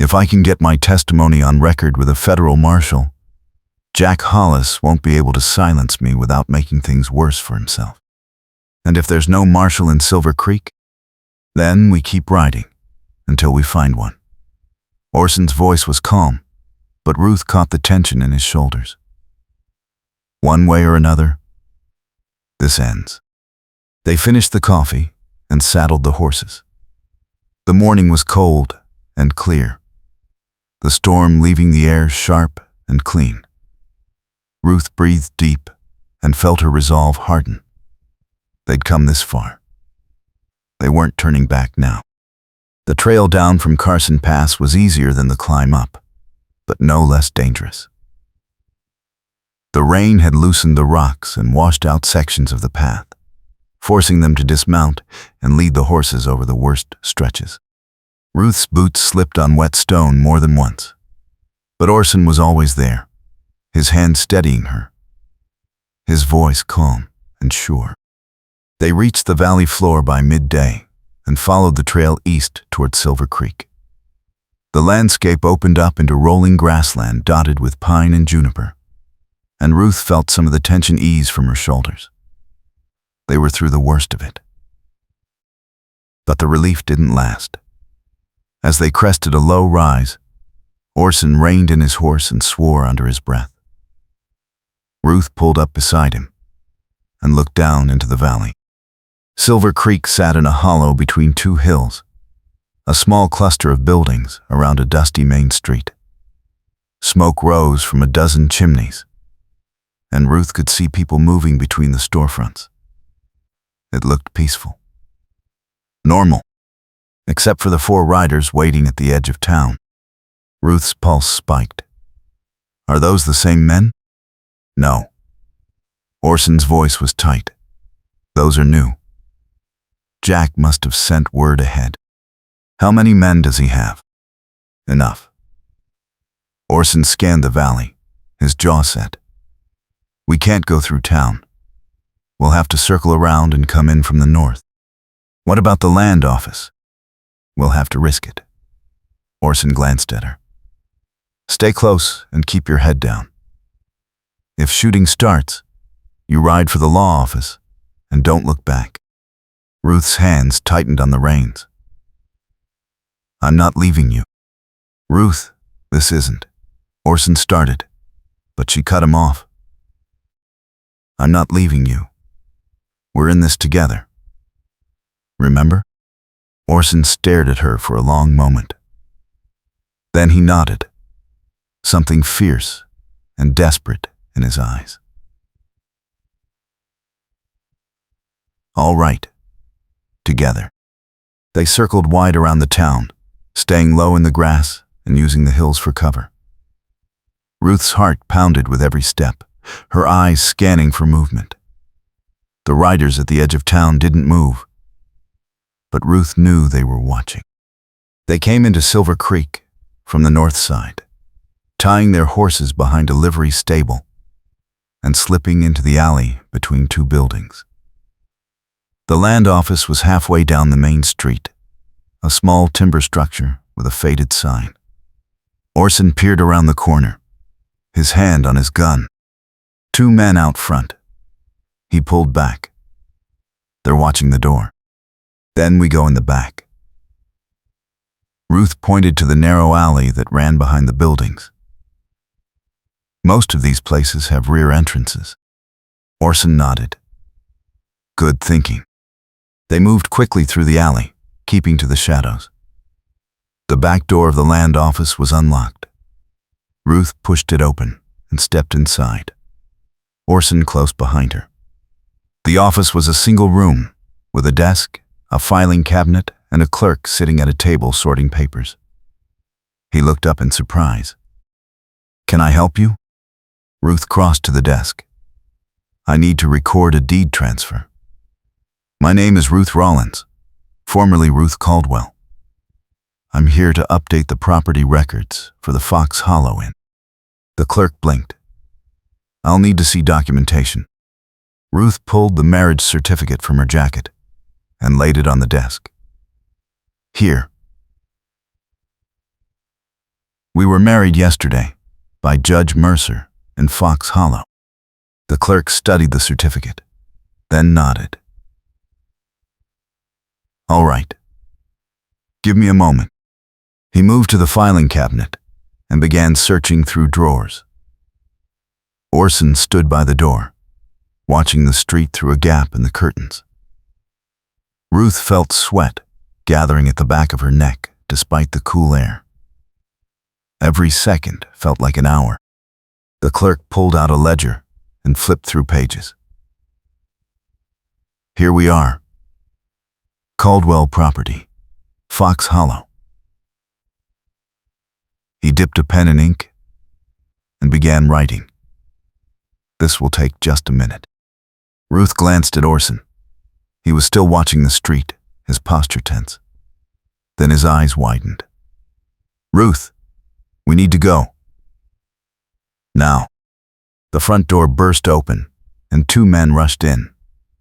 If I can get my testimony on record with a federal marshal, Jack Hollis won't be able to silence me without making things worse for himself. And if there's no marshal in Silver Creek, then we keep riding until we find one. Orson's voice was calm, but Ruth caught the tension in his shoulders. One way or another, this ends. They finished the coffee and saddled the horses. The morning was cold and clear, the storm leaving the air sharp and clean. Ruth breathed deep and felt her resolve harden. They'd come this far. They weren't turning back now. The trail down from Carson Pass was easier than the climb up, but no less dangerous. The rain had loosened the rocks and washed out sections of the path, forcing them to dismount and lead the horses over the worst stretches. Ruth's boots slipped on wet stone more than once, but Orson was always there, his hand steadying her, his voice calm and sure. They reached the valley floor by midday and followed the trail east toward Silver Creek. The landscape opened up into rolling grassland dotted with pine and juniper, and Ruth felt some of the tension ease from her shoulders. They were through the worst of it. But the relief didn't last. As they crested a low rise, Orson reined in his horse and swore under his breath. Ruth pulled up beside him and looked down into the valley. Silver Creek sat in a hollow between two hills, a small cluster of buildings around a dusty main street. Smoke rose from a dozen chimneys, and Ruth could see people moving between the storefronts. It looked peaceful. Normal, except for the 4 riders waiting at the edge of town. Ruth's pulse spiked. Are those the same men? No. Orson's voice was tight. Those are new. Jack must have sent word ahead. How many men does he have? Enough. Orson scanned the valley, his jaw set. We can't go through town. We'll have to circle around and come in from the north. What about the land office? We'll have to risk it. Orson glanced at her. Stay close and keep your head down. If shooting starts, you ride for the law office and don't look back. Ruth's hands tightened on the reins. I'm not leaving you. Ruth, this isn't. Orson started, but she cut him off. I'm not leaving you. We're in this together. Remember? Orson stared at her for a long moment. Then he nodded, something fierce and desperate in his eyes. All right. Together. They circled wide around the town, staying low in the grass and using the hills for cover. Ruth's heart pounded with every step, her eyes scanning for movement. The riders at the edge of town didn't move, but Ruth knew they were watching. They came into Silver Creek from the north side, tying their horses behind a livery stable and slipping into the alley between 2 buildings. The land office was halfway down the main street, a small timber structure with a faded sign. Orson peered around the corner, his hand on his gun. 2 men out front. He pulled back. They're watching the door. Then we go in the back. Ruth pointed to the narrow alley that ran behind the buildings. Most of these places have rear entrances. Orson nodded. Good thinking. They moved quickly through the alley, keeping to the shadows. The back door of the land office was unlocked. Ruth pushed it open and stepped inside, Orson close behind her. The office was a single room, with a desk, a filing cabinet, and a clerk sitting at a table sorting papers. He looked up in surprise. Can I help you? Ruth crossed to the desk. I need to record a deed transfer. My name is Ruth Rawlins, formerly Ruth Caldwell. I'm here to update the property records for the Fox Hollow Inn. The clerk blinked. I'll need to see documentation. Ruth pulled the marriage certificate from her jacket and laid it on the desk. Here. We were married yesterday by Judge Mercer in Fox Hollow. The clerk studied the certificate, then nodded. All right. Give me a moment. He moved to the filing cabinet and began searching through drawers. Orson stood by the door, watching the street through a gap in the curtains. Ruth felt sweat gathering at the back of her neck despite the cool air. Every second felt like an hour. The clerk pulled out a ledger and flipped through pages. Here we are. Caldwell property, Fox Hollow. He dipped a pen in ink and began writing. This will take just a minute. Ruth glanced at Orson. He was still watching the street, his posture tense. Then his eyes widened. Ruth, we need to go. Now. The front door burst open, and 2 men rushed in,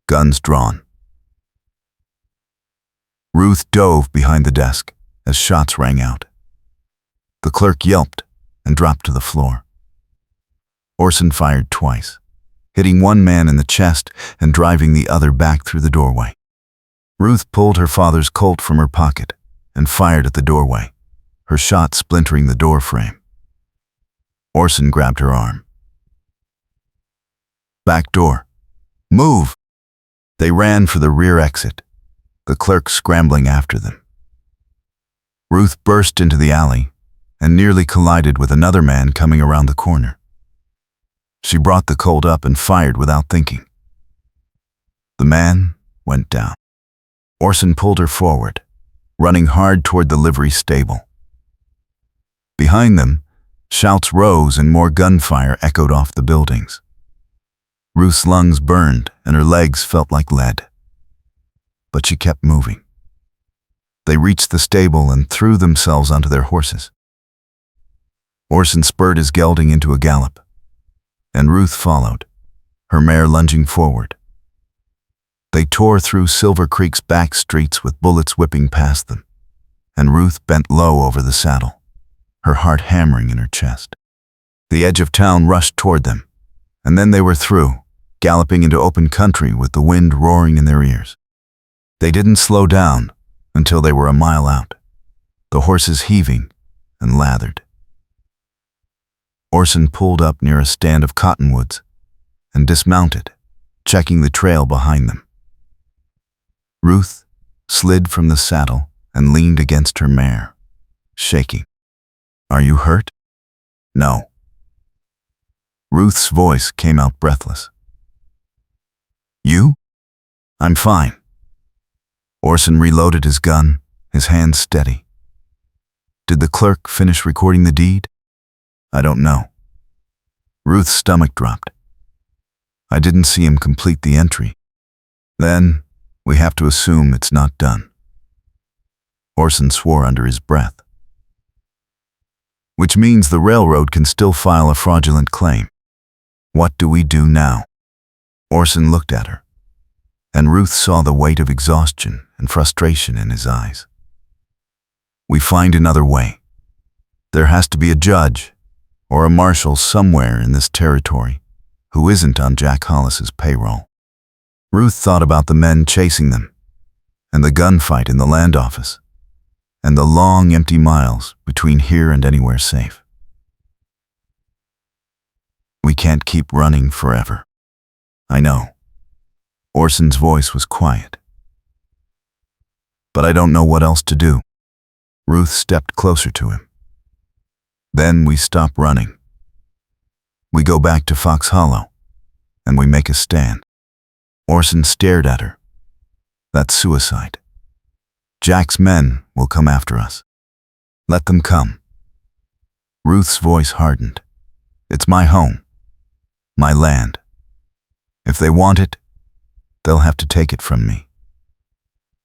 guns drawn. Ruth dove behind the desk as shots rang out. The clerk yelped and dropped to the floor. Orson fired twice, hitting one man in the chest and driving the other back through the doorway. Ruth pulled her father's Colt from her pocket and fired at the doorway, her shot splintering the door frame. Orson grabbed her arm. "Back door. Move!" They ran for the rear exit, the clerk scrambling after them. Ruth burst into the alley and nearly collided with another man coming around the corner. She brought the Colt up and fired without thinking. The man went down. Orson pulled her forward, running hard toward the livery stable. Behind them, shouts rose and more gunfire echoed off the buildings. Ruth's lungs burned and her legs felt like lead. But she kept moving. They reached the stable and threw themselves onto their horses. Orson spurred his gelding into a gallop, and Ruth followed, her mare lunging forward. They tore through Silver Creek's back streets with bullets whipping past them, and Ruth bent low over the saddle, her heart hammering in her chest. The edge of town rushed toward them, and then they were through, galloping into open country with the wind roaring in their ears. They didn't slow down until they were a mile out, the horses heaving and lathered. Orson pulled up near a stand of cottonwoods and dismounted, checking the trail behind them. Ruth slid from the saddle and leaned against her mare, shaking. "Are you hurt?" "No." Ruth's voice came out breathless. "You?" "I'm fine." Orson reloaded his gun, his hands steady. "Did the clerk finish recording the deed?" "I don't know." Ruth's stomach dropped. "I didn't see him complete the entry." "Then we have to assume it's not done." Orson swore under his breath. "Which means the railroad can still file a fraudulent claim. What do we do now?" Orson looked at her, and Ruth saw the weight of exhaustion and frustration in his eyes. "We find another way. There has to be a judge or a marshal somewhere in this territory who isn't on Jack Hollis's payroll." Ruth thought about the men chasing them, and the gunfight in the land office, and the long empty miles between here and anywhere safe. "We can't keep running forever." "I know." Orson's voice was quiet. "But I don't know what else to do." Ruth stepped closer to him. "Then we stop running. We go back to Fox Hollow, and we make a stand." Orson stared at her. "That's suicide. Jack's men will come after us. Let them come." Ruth's voice hardened. "It's my home, my land. If they want it, they'll have to take it from me.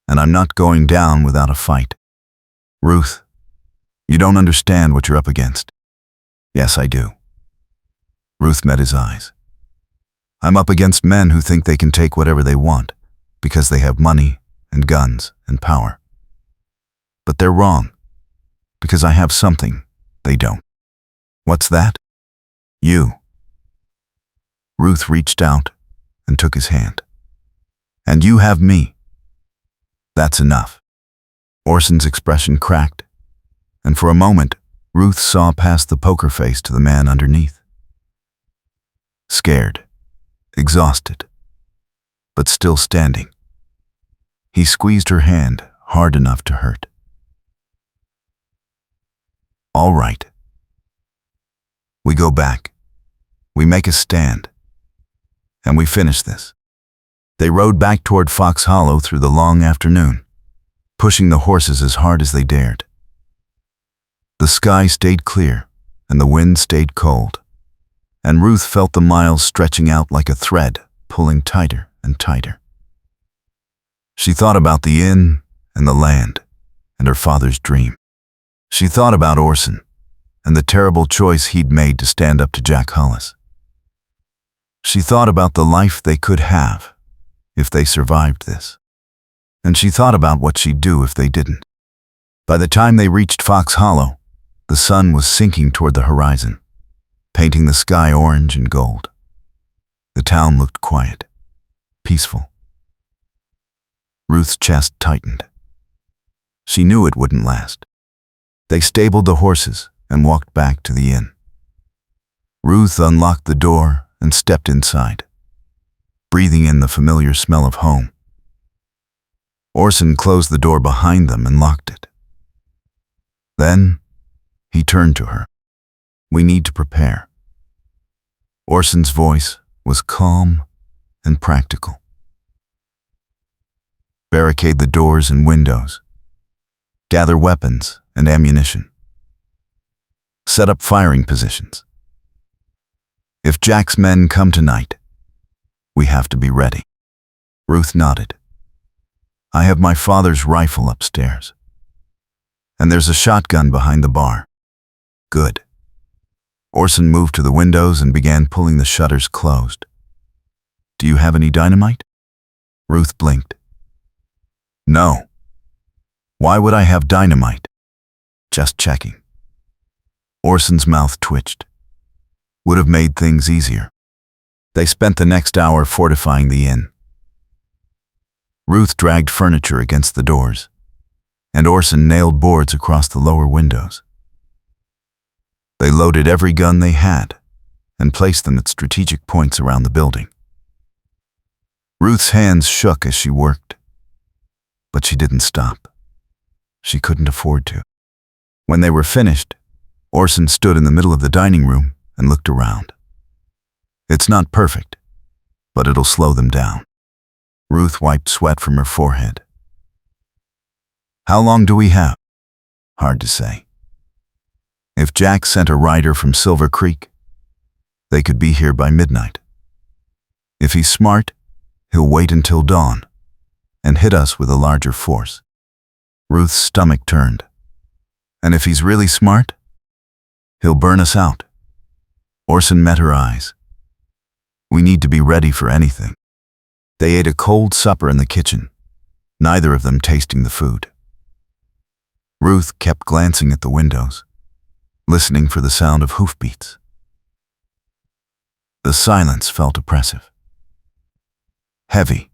And I'm not going down without a fight." "Ruth, you don't understand what you're up against." "Yes, I do." Ruth met his eyes. "I'm up against men who think they can take whatever they want because they have money and guns and power. But they're wrong, because I have something they don't." "What's that?" "You." Ruth reached out and took his hand. "And you have me. That's enough." Orson's expression cracked, and for a moment, Ruth saw past the poker face to the man underneath. Scared, exhausted, but still standing. He squeezed her hand hard enough to hurt. "All right. We go back. We make a stand. And we finish this." They rode back toward Fox Hollow through the long afternoon, pushing the horses as hard as they dared. The sky stayed clear, and the wind stayed cold, and Ruth felt the miles stretching out like a thread, pulling tighter and tighter. She thought about the inn and the land and her father's dream. She thought about Orson and the terrible choice he'd made to stand up to Jack Hollis. She thought about the life they could have if they survived this. And she thought about what she'd do if they didn't. By the time they reached Fox Hollow, the sun was sinking toward the horizon, painting the sky orange and gold. The town looked quiet, peaceful. Ruth's chest tightened. She knew it wouldn't last. They stabled the horses and walked back to the inn. Ruth unlocked the door and stepped inside, breathing in the familiar smell of home. Orson closed the door behind them and locked it. Then, he turned to her. "We need to prepare." Orson's voice was calm and practical. "Barricade the doors and windows. Gather weapons and ammunition. Set up firing positions. If Jack's men come tonight, we have to be ready." Ruth nodded. "I have my father's rifle upstairs. And there's a shotgun behind the bar." "Good." Orson moved to the windows and began pulling the shutters closed. "Do you have any dynamite?" Ruth blinked. "No. Why would I have dynamite?" "Just checking." Orson's mouth twitched. "Would have made things easier." They spent the next hour fortifying the inn. Ruth dragged furniture against the doors, and Orson nailed boards across the lower windows. They loaded every gun they had and placed them at strategic points around the building. Ruth's hands shook as she worked, but she didn't stop. She couldn't afford to. When they were finished, Orson stood in the middle of the dining room and looked around. "It's not perfect, but it'll slow them down." Ruth wiped sweat from her forehead. "How long do we have?" "Hard to say. If Jack sent a rider from Silver Creek, they could be here by midnight. If he's smart, he'll wait until dawn and hit us with a larger force." Ruth's stomach turned. "And if he's really smart, he'll burn us out." Orson met her eyes. "We need to be ready for anything." They ate a cold supper in the kitchen, neither of them tasting the food. Ruth kept glancing at the windows, listening for the sound of hoofbeats. The silence felt oppressive. Heavy,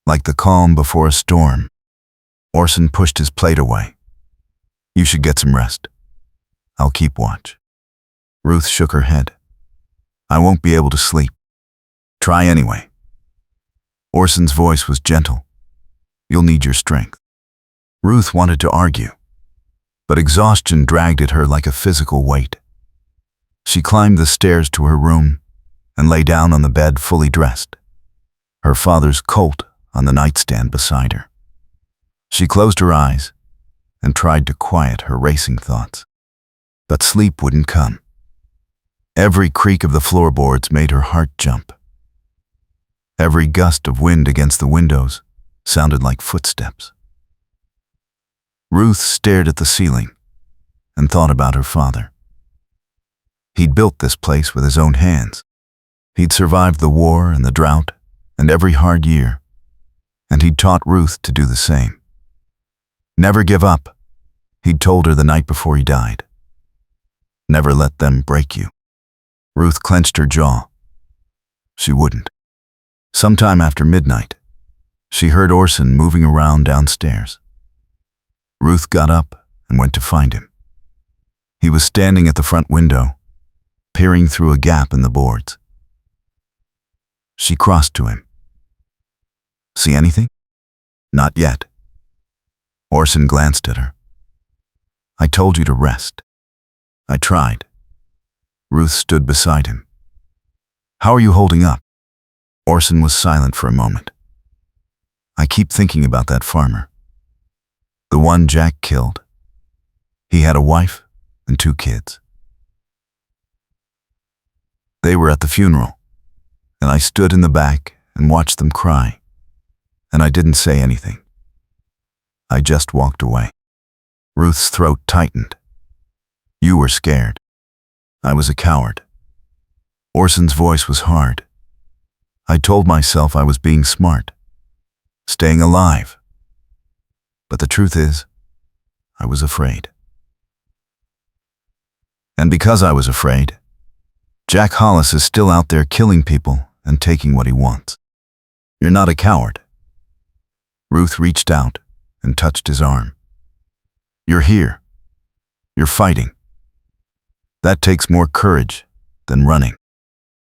like the calm before a storm. Orson pushed his plate away. "You should get some rest. I'll keep watch." Ruth shook her head. "I won't be able to sleep." "Try anyway." Orson's voice was gentle. "You'll need your strength." Ruth wanted to argue, but exhaustion dragged at her like a physical weight. She climbed the stairs to her room and lay down on the bed fully dressed, her father's Colt on the nightstand beside her. She closed her eyes and tried to quiet her racing thoughts, but sleep wouldn't come. Every creak of the floorboards made her heart jump. Every gust of wind against the windows sounded like footsteps. Ruth stared at the ceiling and thought about her father. He'd built this place with his own hands. He'd survived the war and the drought and every hard year, and he'd taught Ruth to do the same. Never give up, he'd told her the night before he died. Never let them break you. Ruth clenched her jaw. She wouldn't. Sometime after midnight, she heard Orson moving around downstairs. Ruth got up and went to find him. He was standing at the front window, peering through a gap in the boards. She crossed to him. "See anything?" "Not yet." Orson glanced at her. "I told you to rest." "I tried." Ruth stood beside him. "How are you holding up?" Orson was silent for a moment. "I keep thinking about that farmer. The one Jack killed. He had a wife and 2 kids. They were at the funeral, and I stood in the back and watched them cry, and I didn't say anything. I just walked away." Ruth's throat tightened. "You were scared." "I was a coward." Orson's voice was hard. "I told myself I was being smart, staying alive. But the truth is, I was afraid. And because I was afraid, Jack Hollis is still out there killing people and taking what he wants. You're not a coward. Ruth reached out and touched his arm. You're here. You're fighting. That takes more courage than running.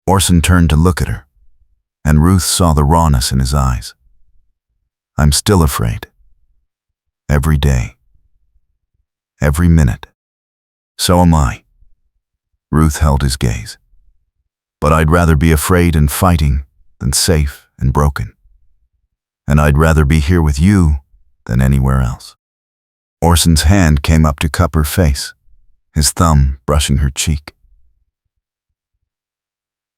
Orson turned to look at her, and Ruth saw the rawness in his eyes. I'm still afraid. Every day. Every minute. So am I. Ruth held his gaze. But I'd rather be afraid and fighting than safe and broken. And I'd rather be here with you than anywhere else. Orson's hand came up to cup her face, his thumb brushing her cheek.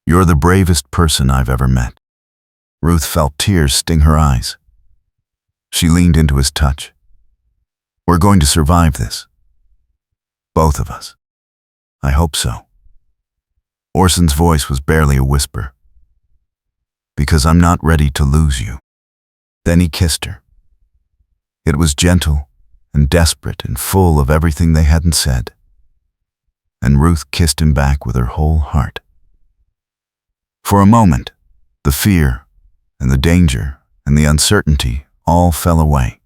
You're the bravest person I've ever met. Ruth felt tears sting her eyes. She leaned into his touch. We're going to survive this. Both of us. I hope so. Orson's voice was barely a whisper. Because I'm not ready to lose you. Then he kissed her. It was gentle and desperate and full of everything they hadn't said. And Ruth kissed him back with her whole heart. For a moment, the fear and the danger and the uncertainty all fell away.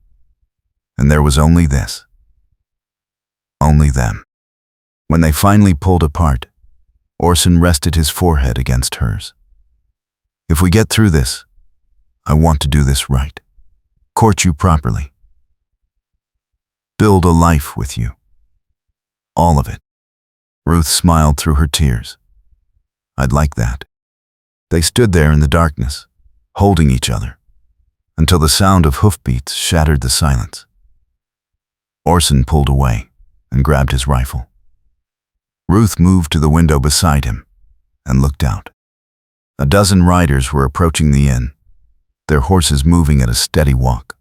And there was only this. Only them. When they finally pulled apart, Orson rested his forehead against hers. If we get through this, I want to do this right. Court you properly. Build a life with you. All of it. Ruth smiled through her tears. I'd like that. They stood there in the darkness, holding each other, until the sound of hoofbeats shattered the silence. Orson pulled away and grabbed his rifle. Ruth moved to the window beside him and looked out. A dozen riders were approaching the inn, their horses moving at a steady walk.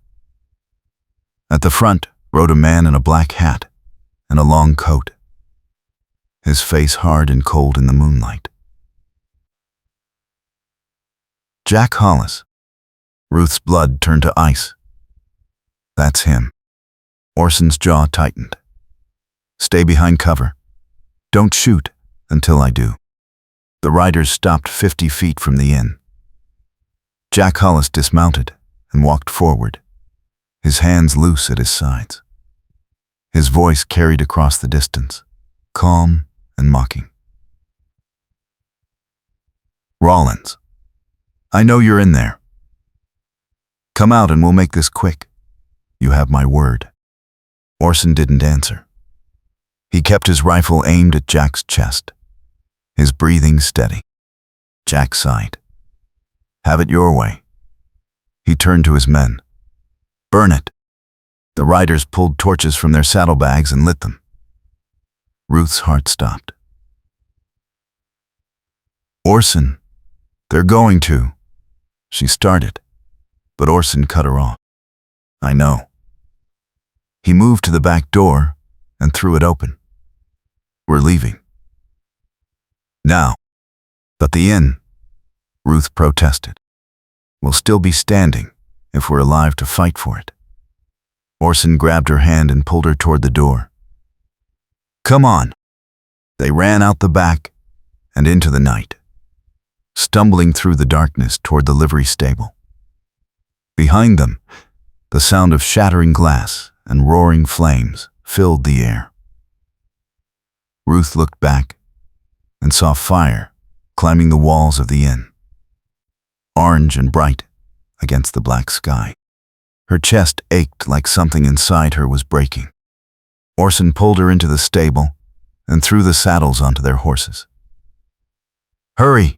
At the front rode a man in a black hat and a long coat, his face hard and cold in the moonlight. Jack Hollis. Ruth's blood turned to ice. That's him. Orson's jaw tightened. Stay behind cover. Don't shoot until I do. The riders stopped 50 feet from the inn. Jack Hollis dismounted and walked forward, his hands loose at his sides. His voice carried across the distance, calm and mocking. Rawlins, I know you're in there. Come out and we'll make this quick. You have my word. Orson didn't answer. He kept his rifle aimed at Jack's chest, his breathing steady. Jack sighed. Have it your way. He turned to his men. Burn it. The riders pulled torches from their saddlebags and lit them. Ruth's heart stopped. Orson, they're going to. She started, but Orson cut her off. I know. He moved to the back door and threw it open. We're leaving. Now. But the inn, Ruth protested, will still be standing if we're alive to fight for it. Orson grabbed her hand and pulled her toward the door. Come on. They ran out the back and into the night, stumbling through the darkness toward the livery stable. Behind them, the sound of shattering glass and roaring flames filled the air. Ruth looked back and saw fire climbing the walls of the inn, orange and bright against the black sky. Her chest ached like something inside her was breaking. Orson pulled her into the stable and threw the saddles onto their horses. Hurry!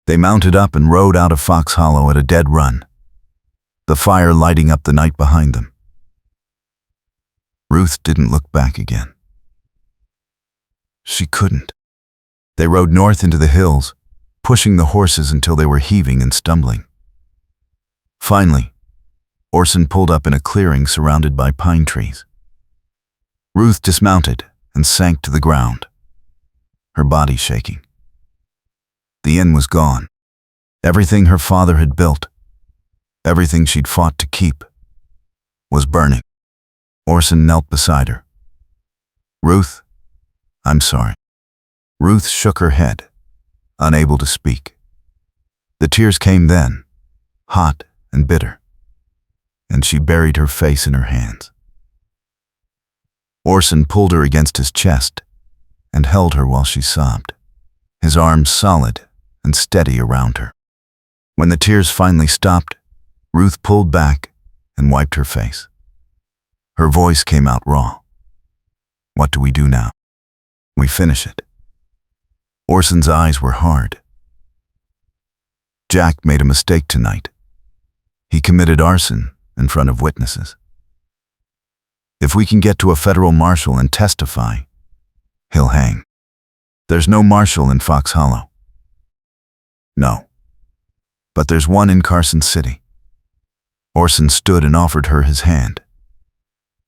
They mounted up and rode out of Fox Hollow at a dead run, the fire lighting up the night behind them. Ruth didn't look back again. She couldn't. They rode north into the hills, pushing the horses until they were heaving and stumbling. Finally, Orson pulled up in a clearing surrounded by pine trees. Ruth dismounted and sank to the ground, her body shaking. The inn was gone. Everything her father had built, everything she'd fought to keep, was burning. Orson knelt beside her. Ruth, I'm sorry. Ruth shook her head, unable to speak. The tears came then, hot and bitter, and she buried her face in her hands. Orson pulled her against his chest and held her while she sobbed, his arms solid and steady around her. When the tears finally stopped, Ruth pulled back and wiped her face. Her voice came out raw. "What do we do now?" "We finish it." Orson's eyes were hard. "Jack made a mistake tonight. He committed arson in front of witnesses. If we can get to a federal marshal and testify, he'll hang. There's no marshal in Fox Hollow." "No. But there's one in Carson City." Orson stood and offered her his hand.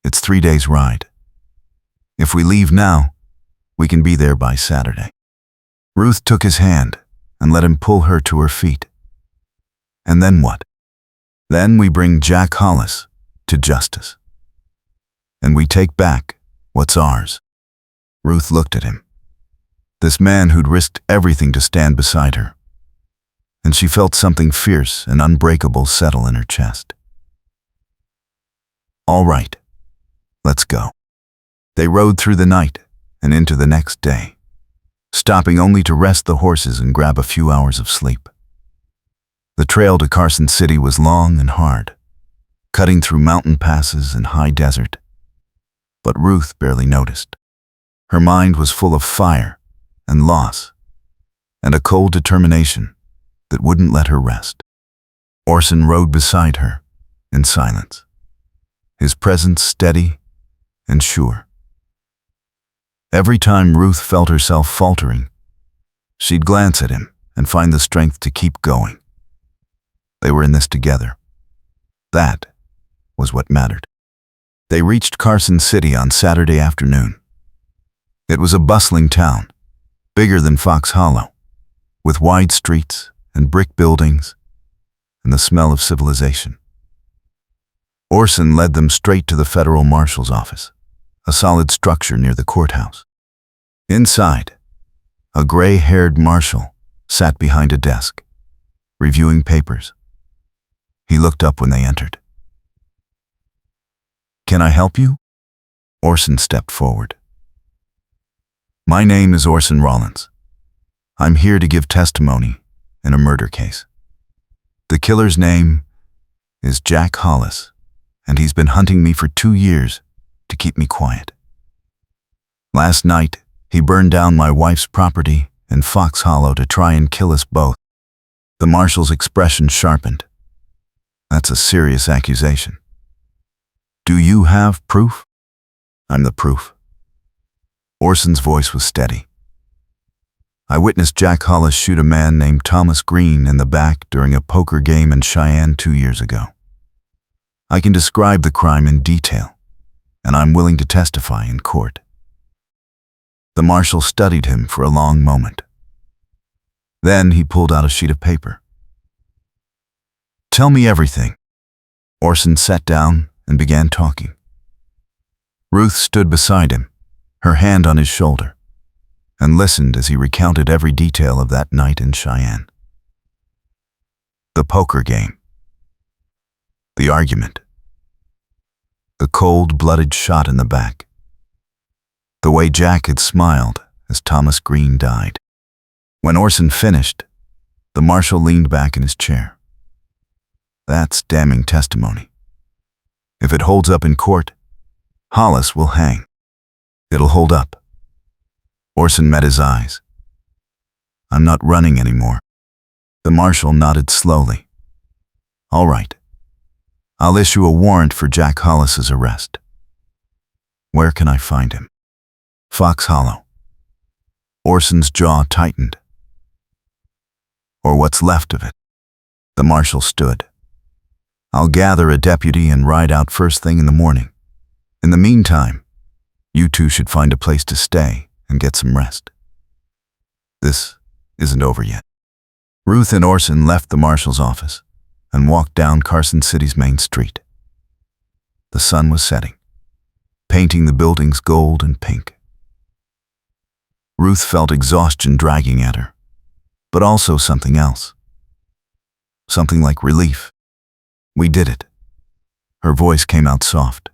"It's 3 days' ride. If we leave now, we can be there by Saturday." Ruth took his hand and let him pull her to her feet. "And then what?" "Then we bring Jack Hollis to justice. And we take back what's ours." Ruth looked at him, this man who'd risked everything to stand beside her, and she felt something fierce and unbreakable settle in her chest. "All right, let's go." They rode through the night and into the next day, stopping only to rest the horses and grab a few hours of sleep. The trail to Carson City was long and hard, cutting through mountain passes and high desert. But Ruth barely noticed. Her mind was full of fire and loss, and a cold determination that wouldn't let her rest. Orson rode beside her in silence, his presence steady and sure. Every time Ruth felt herself faltering, she'd glance at him and find the strength to keep going. They were in this together. That was what mattered. They reached Carson City on Saturday afternoon. It was a bustling town, bigger than Fox Hollow, with wide streets and brick buildings and the smell of civilization. Orson led them straight to the federal marshal's office, a solid structure near the courthouse. Inside, a gray-haired marshal sat behind a desk, reviewing papers. He looked up when they entered. "Can I help you?" Orson stepped forward. "My name is Orson Rawlins. I'm here to give testimony in a murder case. The killer's name is Jack Hollis, and he's been hunting me for 2 years to keep me quiet. Last night, he burned down my wife's property in Fox Hollow to try and kill us both." The marshal's expression sharpened. "That's a serious accusation. Do you have proof?" "I'm the proof." Orson's voice was steady. "I witnessed Jack Hollis shoot a man named Thomas Green in the back during a poker game in Cheyenne 2 years ago. I can describe the crime in detail, and I'm willing to testify in court." The marshal studied him for a long moment. Then he pulled out a sheet of paper. "Tell me everything." Orson sat down and began talking. Ruth stood beside him, her hand on his shoulder, and listened as he recounted every detail of that night in Cheyenne. The poker game, the argument, the cold-blooded shot in the back, the way Jack had smiled as Thomas Green died. When Orson finished, the marshal leaned back in his chair. "That's damning testimony. If it holds up in court, Hollis will hang. It'll hold up." Orson met his eyes. "I'm not running anymore." The marshal nodded slowly. "All right. I'll issue a warrant for Jack Hollis's arrest. Where can I find him?" "Fox Hollow." Orson's jaw tightened. "Or what's left of it." The marshal stood. "I'll gather a deputy and ride out first thing in the morning. In the meantime, you two should find a place to stay and get some rest. This isn't over yet." Ruth and Orson left the marshal's office and walked down Carson City's main street. The sun was setting, painting the buildings gold and pink. Ruth felt exhaustion dragging at her, but also something else, something like relief. We did it. Her voice came out soft.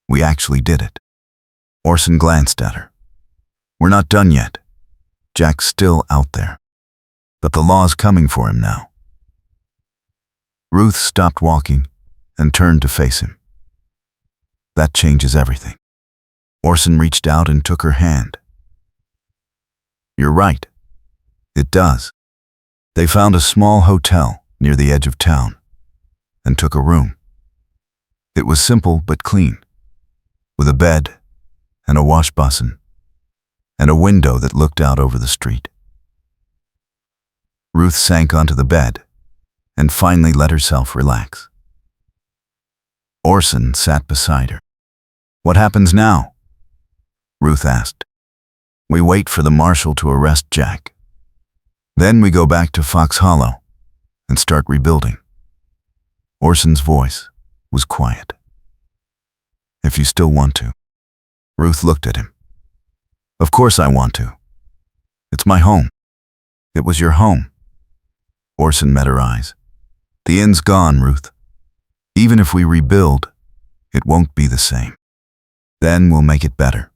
We actually did it. Orson glanced at her. We're not done yet. Jack's still out there. But the law's coming for him now. Ruth stopped walking and turned to face him. That changes everything. Orson reached out and took her hand. You're right. It does. They found a small hotel near the edge of town and took a room. It was simple but clean, with a bed and a wash basin and a window that looked out over the street. Ruth sank onto the bed and finally let herself relax. Orson sat beside her. What happens now? Ruth asked. We wait for the marshal to arrest Jack. Then we go back to Fox Hollow and start rebuilding. Orson's voice was quiet. If you still want to. Ruth looked at him. Of course I want to. It's my home. It was your home. Orson met her eyes. The inn's gone, Ruth. Even if we rebuild, it won't be the same. Then we'll make it better.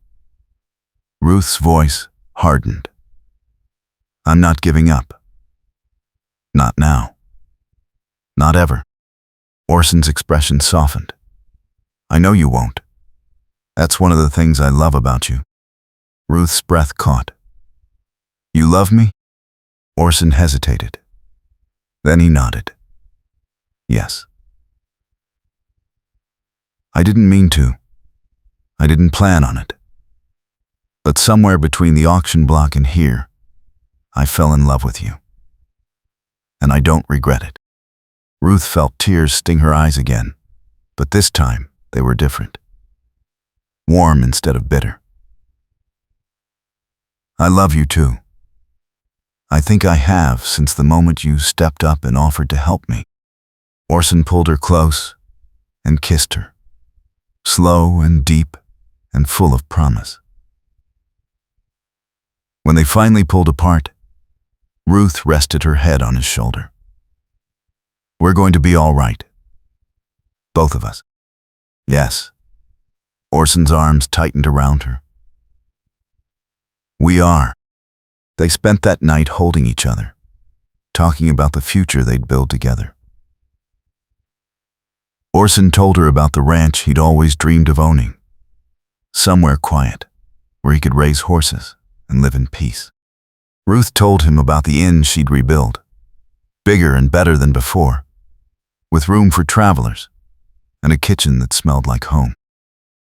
Ruth's voice hardened. I'm not giving up. Not now. Not ever. Orson's expression softened. I know you won't. That's one of the things I love about you. Ruth's breath caught. You love me? Orson hesitated. Then he nodded. Yes. I didn't mean to. I didn't plan on it. But somewhere between the auction block and here, I fell in love with you. And I don't regret it. Ruth felt tears sting her eyes again, but this time they were different. Warm instead of bitter. I love you too. I think I have since the moment you stepped up and offered to help me. Orson pulled her close and kissed her, slow and deep and full of promise. When they finally pulled apart, Ruth rested her head on his shoulder. We're going to be all right. Both of us. Yes. Orson's arms tightened around her. We are. They spent that night holding each other, talking about the future they'd build together. Orson told her about the ranch he'd always dreamed of owning, somewhere quiet, where he could raise horses and live in peace. Ruth told him about the inn she'd rebuild, bigger and better than before, with room for travelers and a kitchen that smelled like home.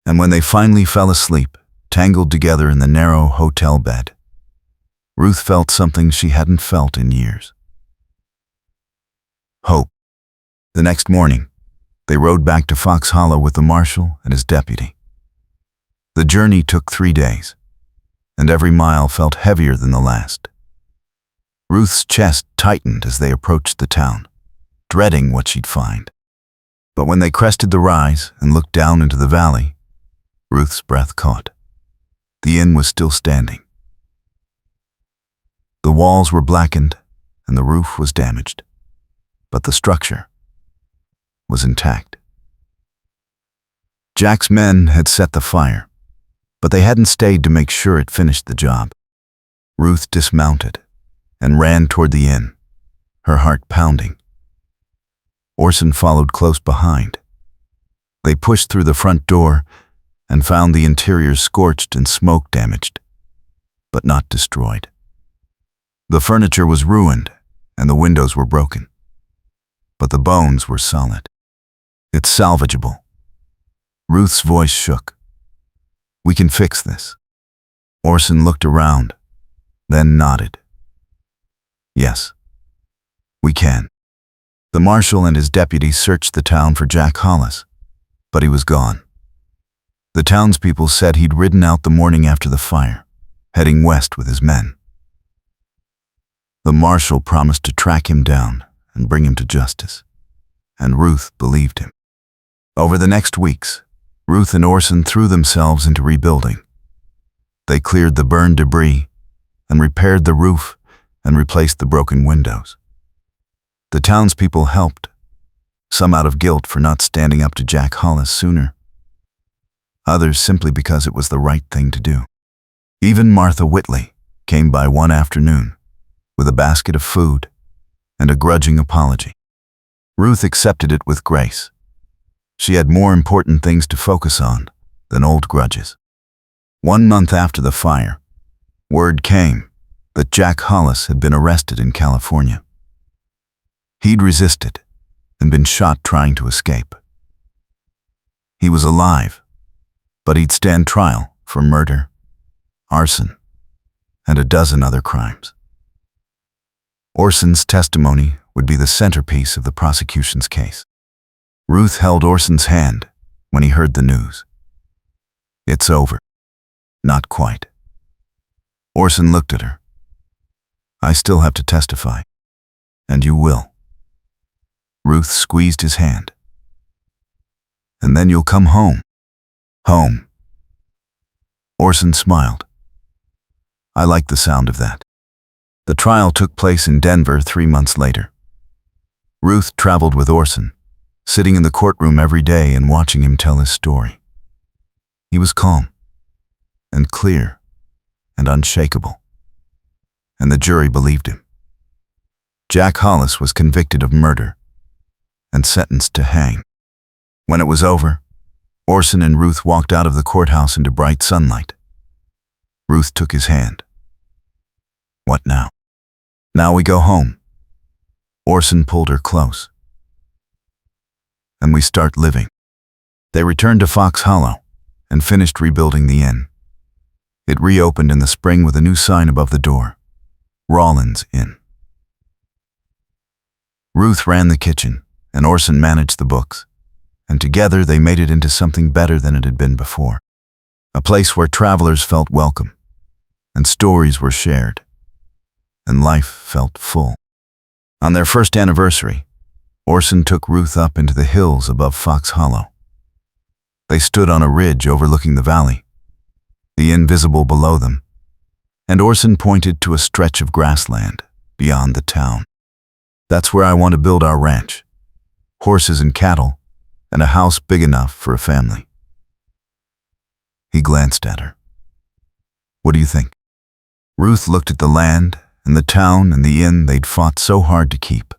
And when they finally fell asleep, tangled together in the narrow hotel bed, Ruth felt something she hadn't felt in years. Hope. The next morning, they rode back to Fox Hollow with the marshal and his deputy. The journey took 3 days, and every mile felt heavier than the last. Ruth's chest tightened as they approached the town, dreading what she'd find. But when they crested the rise and looked down into the valley, Ruth's breath caught. The inn was still standing. The walls were blackened and the roof was damaged, but the structure was intact. Jack's men had set the fire, but they hadn't stayed to make sure it finished the job. Ruth dismounted and ran toward the inn, her heart pounding. Orson followed close behind. They pushed through the front door and found the interior scorched and smoke damaged, but not destroyed. The furniture was ruined and the windows were broken, but the bones were solid. It's salvageable. Ruth's voice shook. We can fix this. Orson looked around, then nodded. Yes, we can. The marshal and his deputy searched the town for Jack Hollis, but he was gone. The townspeople said he'd ridden out the morning after the fire, heading west with his men. The marshal promised to track him down and bring him to justice, and Ruth believed him. Over the next weeks, Ruth and Orson threw themselves into rebuilding. They cleared the burned debris and repaired the roof and replaced the broken windows. The townspeople helped, some out of guilt for not standing up to Jack Hollis sooner, others simply because it was the right thing to do. Even Martha Whitley came by one afternoon with a basket of food and a grudging apology. Ruth accepted it with grace. She had more important things to focus on than old grudges. 1 month after the fire, word came that Jack Hollis had been arrested in California. He'd resisted and been shot trying to escape. He was alive, but he'd stand trial for murder, arson, and a dozen other crimes. Orson's testimony would be the centerpiece of the prosecution's case. Ruth held Orson's hand when he heard the news. It's over. Not quite. Orson looked at her. I still have to testify, and you will. Ruth squeezed his hand. And then you'll come home. Home. Orson smiled. I like the sound of that. The trial took place in Denver 3 months later. Ruth traveled with Orson, sitting in the courtroom every day and watching him tell his story. He was calm and clear and unshakable, and the jury believed him. Jack Hollis was convicted of murder and sentenced to hang. When it was over, Orson and Ruth walked out of the courthouse into bright sunlight. Ruth took his hand. What now? Now we go home. Orson pulled her close. And we start living. They returned to Fox Hollow and finished rebuilding the inn. It reopened in the spring with a new sign above the door, Rawlins Inn. Ruth ran the kitchen and Orson managed the books, and together they made it into something better than it had been before. A place where travelers felt welcome, and stories were shared, and life felt full. On their first anniversary, Orson took Ruth up into the hills above Fox Hollow. They stood on a ridge overlooking the valley, the inn visible below them, and Orson pointed to a stretch of grassland beyond the town. That's where I want to build our ranch. Horses and cattle, and a house big enough for a family. He glanced at her. What do you think? Ruth looked at the land and the town and the inn they'd fought so hard to keep.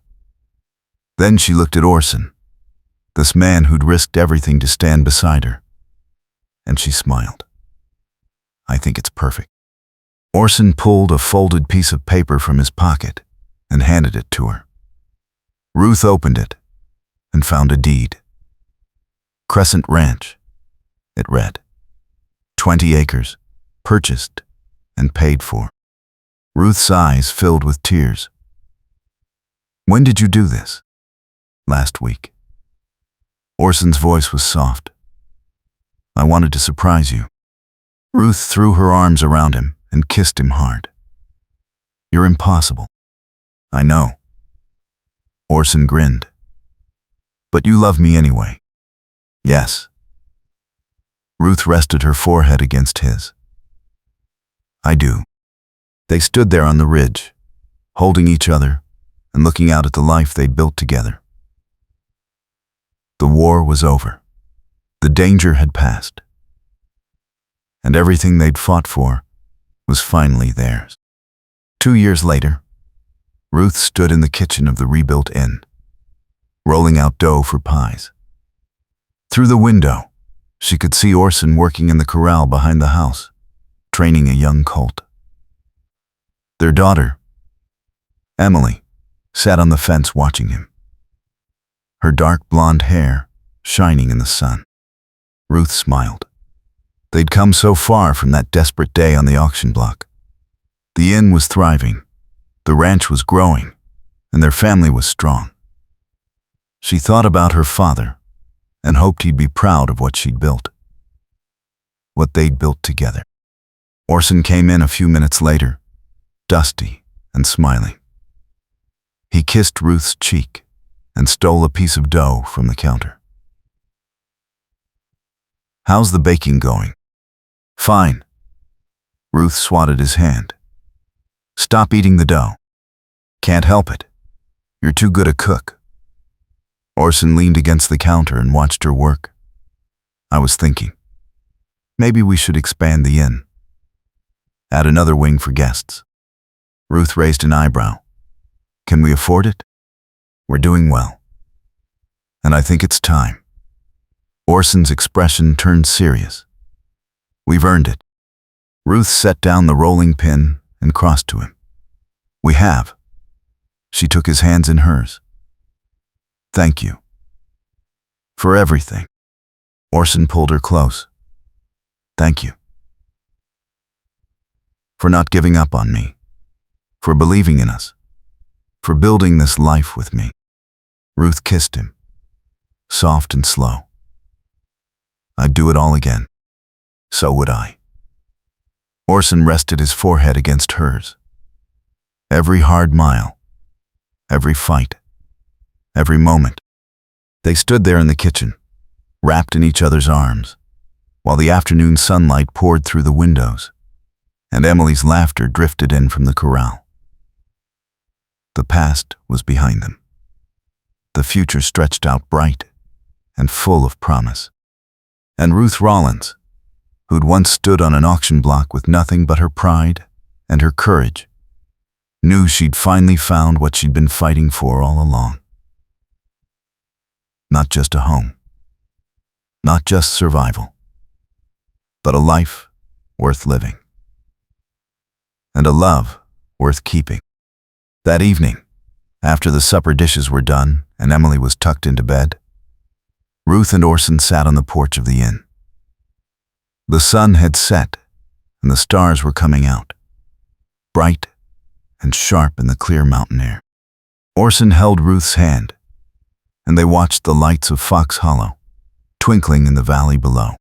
Then she looked at Orson, this man who'd risked everything to stand beside her, and she smiled. I think it's perfect. Orson pulled a folded piece of paper from his pocket and handed it to her. Ruth opened it and found a deed. Crescent Ranch, it read. 20 acres, purchased and paid for. Ruth's eyes filled with tears. When did you do this? Last week. Orson's voice was soft. I wanted to surprise you. Ruth threw her arms around him and kissed him hard. You're impossible. I know. Orson grinned. But you love me anyway. Yes. Ruth rested her forehead against his. I do. They stood there on the ridge, holding each other and looking out at the life they'd built together. The war was over. The danger had passed. And everything they'd fought for was finally theirs. 2 years later, Ruth stood in the kitchen of the rebuilt inn, rolling out dough for pies. Through the window, she could see Orson working in the corral behind the house, training a young colt. Their daughter, Emily, sat on the fence watching him, her dark blonde hair shining in the sun. Ruth smiled. They'd come so far from that desperate day on the auction block. The inn was thriving, the ranch was growing, and their family was strong. She thought about her father and hoped he'd be proud of what she'd built, what they'd built together. Orson came in a few minutes later, dusty and smiling. He kissed Ruth's cheek and stole a piece of dough from the counter. How's the baking going? Fine. Ruth swatted his hand. Stop eating the dough. Can't help it. You're too good a cook. Orson leaned against the counter and watched her work. I was thinking, maybe we should expand the inn. Add another wing for guests. Ruth raised an eyebrow. Can we afford it? We're doing well. And I think it's time. Orson's expression turned serious. We've earned it. Ruth set down the rolling pin and crossed to him. We have. She took his hands in hers. Thank you. For everything. Orson pulled her close. Thank you. For not giving up on me. For believing in us. For building this life with me. Ruth kissed him. Soft and slow. I'd do it all again. So would I. Orson rested his forehead against hers. Every hard mile. Every fight. Every moment. They stood there in the kitchen, wrapped in each other's arms, while the afternoon sunlight poured through the windows, and Emily's laughter drifted in from the corral. The past was behind them. The future stretched out bright and full of promise. And Ruth Rawlins, who'd once stood on an auction block with nothing but her pride and her courage, knew she'd finally found what she'd been fighting for all along. Not just a home, not just survival, but a life worth living, and a love worth keeping. That evening, after the supper dishes were done and Emily was tucked into bed, Ruth and Orson sat on the porch of the inn. The sun had set and the stars were coming out, bright and sharp in the clear mountain air. Orson held Ruth's hand, and they watched the lights of Fox Hollow twinkling in the valley below.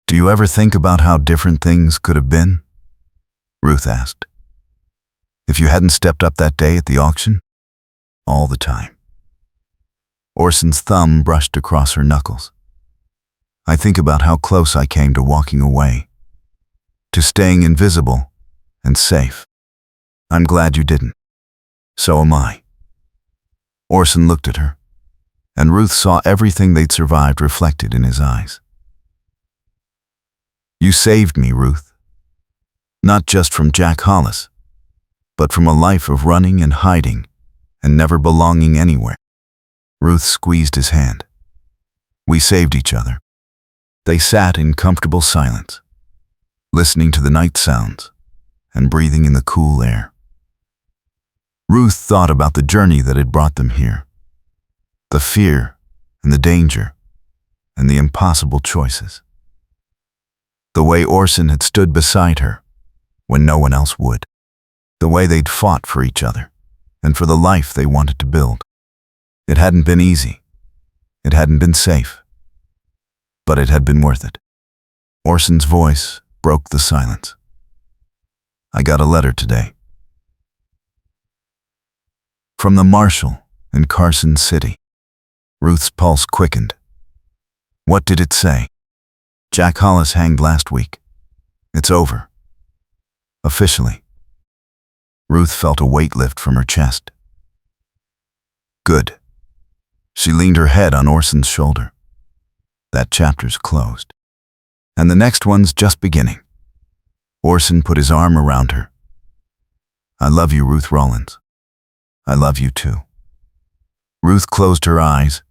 Do you ever think about how different things could have been? Ruth asked. If you hadn't stepped up that day at the auction? All the time. Orson's thumb brushed across her knuckles. I think about how close I came to walking away, to staying invisible and safe. I'm glad you didn't. So am I. Orson looked at her, and Ruth saw everything they'd survived reflected in his eyes. You saved me, Ruth. Not just from Jack Hollis, but from a life of running and hiding and never belonging anywhere. Ruth squeezed his hand. We saved each other. They sat in comfortable silence, listening to the night sounds and breathing in the cool air. Ruth thought about the journey that had brought them here. The fear and the danger and the impossible choices. The way Orson had stood beside her when no one else would. The way they'd fought for each other and for the life they wanted to build. It hadn't been easy. It hadn't been safe. But it had been worth it. Orson's voice broke the silence. I got a letter today. From the marshal in Carson City. Ruth's pulse quickened. What did it say? Jack Hollis hanged last week. It's over. Officially. Ruth felt a weight lift from her chest. Good. She leaned her head on Orson's shoulder. That chapter's closed. And the next one's just beginning. Orson put his arm around her. I love you, Ruth Rawlins. I love you too. Ruth closed her eyes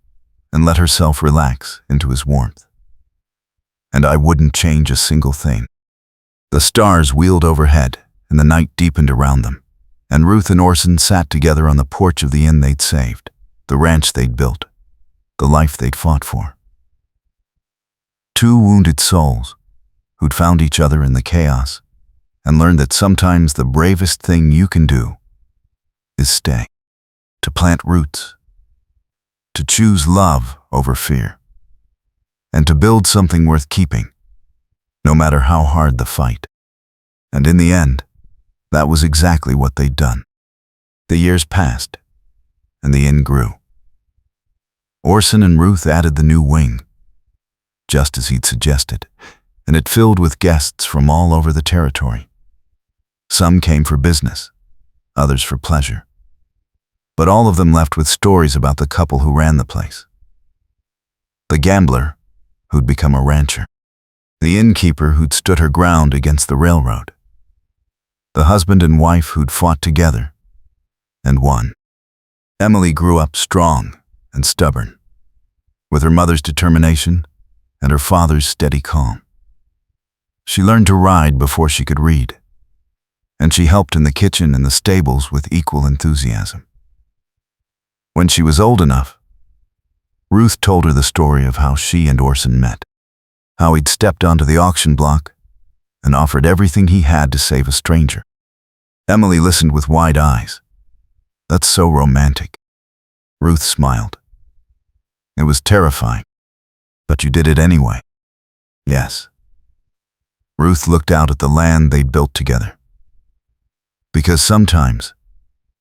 and let herself relax into his warmth. And I wouldn't change a single thing. The stars wheeled overhead and the night deepened around them, and Ruth and Orson sat together on the porch of the inn they'd saved, the ranch they'd built, the life they'd fought for. Two wounded souls who'd found each other in the chaos and learned that sometimes the bravest thing you can do is stay, to plant roots, to choose love over fear, and to build something worth keeping, no matter how hard the fight. And in the end, that was exactly what they'd done. The years passed, and the inn grew. Orson and Ruth added the new wing, just as he'd suggested, and it filled with guests from all over the territory. Some came for business, others for pleasure. but all of them left with stories about the couple who ran the place. The gambler, who'd become a rancher. The innkeeper who'd stood her ground against the railroad. The husband and wife who'd fought together and won. Emily grew up strong and stubborn, with her mother's determination and her father's steady calm. She learned to ride before she could read, and she helped in the kitchen and the stables with equal enthusiasm. When she was old enough, Ruth told her the story of how she and Orson met, how he'd stepped onto the auction block and offered everything he had to save a stranger. Emily listened with wide eyes. "That's so romantic." Ruth smiled. "It was terrifying, but you did it anyway." "Yes." Ruth looked out at the land they'd built together. Because sometimes,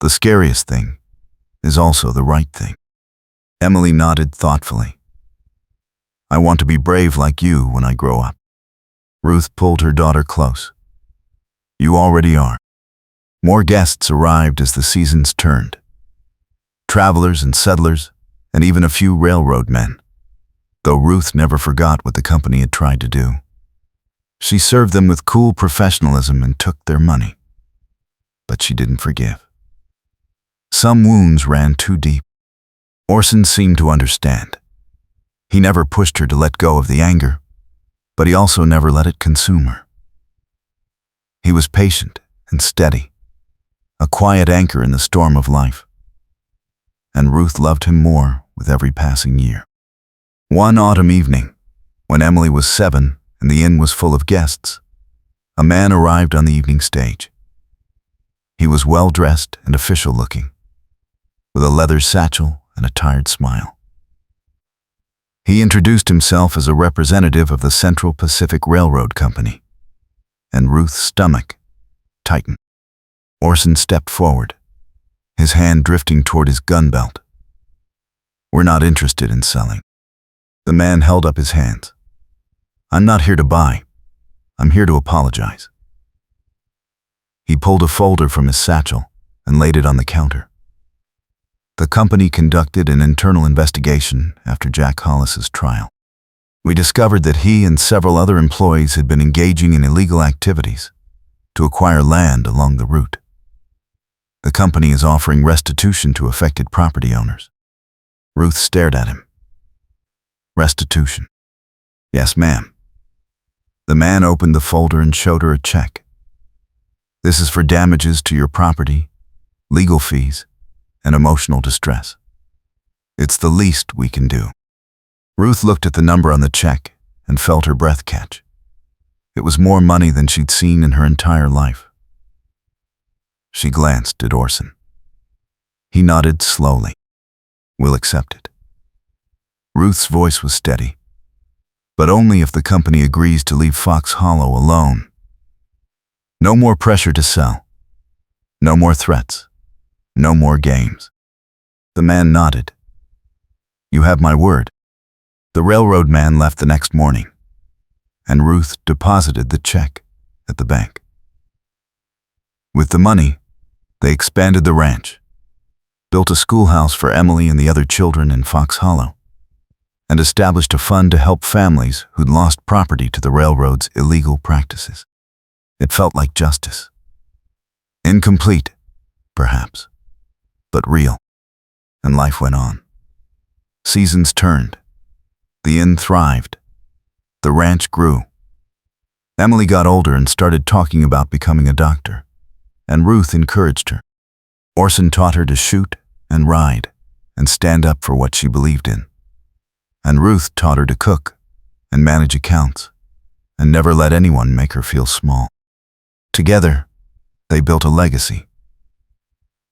the scariest thing is also the right thing. Emily nodded thoughtfully. "I want to be brave like you when I grow up." Ruth pulled her daughter close. "You already are." More guests arrived as the seasons turned. Travelers and settlers, and even a few railroad men, though Ruth never forgot what the company had tried to do. She served them with cool professionalism and took their money. But she didn't forgive. Some wounds ran too deep. Orson seemed to understand. He never pushed her to let go of the anger, but he also never let it consume her. He was patient and steady, a quiet anchor in the storm of life. And Ruth loved him more with every passing year. One autumn evening, when Emily was 7 and the inn was full of guests, a man arrived on the evening stage. He was well-dressed and official-looking, with a leather satchel and a tired smile. He introduced himself as a representative of the Central Pacific Railroad Company, and Ruth's stomach tightened. Orson stepped forward, his hand drifting toward his gun belt. "We're not interested in selling." The man held up his hands. "I'm not here to buy. I'm here to apologize." He pulled a folder from his satchel and laid it on the counter. The company conducted an internal investigation after Jack Hollis's trial. We discovered that he and several other employees had been engaging in illegal activities to acquire land along the route. The company is offering restitution to affected property owners. Ruth stared at him. "Restitution?" "Yes, ma'am." The man opened the folder and showed her a check. "This is for damages to your property, legal fees, and emotional distress. It's the least we can do." Ruth looked at the number on the check and felt her breath catch. It was more money than she'd seen in her entire life. She glanced at Orson. He nodded slowly. "We'll accept it." Ruth's voice was steady. "But only if the company agrees to leave Fox Hollow alone. No more pressure to sell. No more threats. No more games." The man nodded. "You have my word." The railroad man left the next morning, and Ruth deposited the check at the bank. With the money, they expanded the ranch, built a schoolhouse for Emily and the other children in Fox Hollow, and established a fund to help families who'd lost property to the railroad's illegal practices. It felt like justice. Incomplete, perhaps, but real. And life went on. Seasons turned. The inn thrived. The ranch grew. Emily got older and started talking about becoming a doctor, and Ruth encouraged her. Orson taught her to shoot and ride and stand up for what she believed in. And Ruth taught her to cook and manage accounts and never let anyone make her feel small. Together, they built a legacy,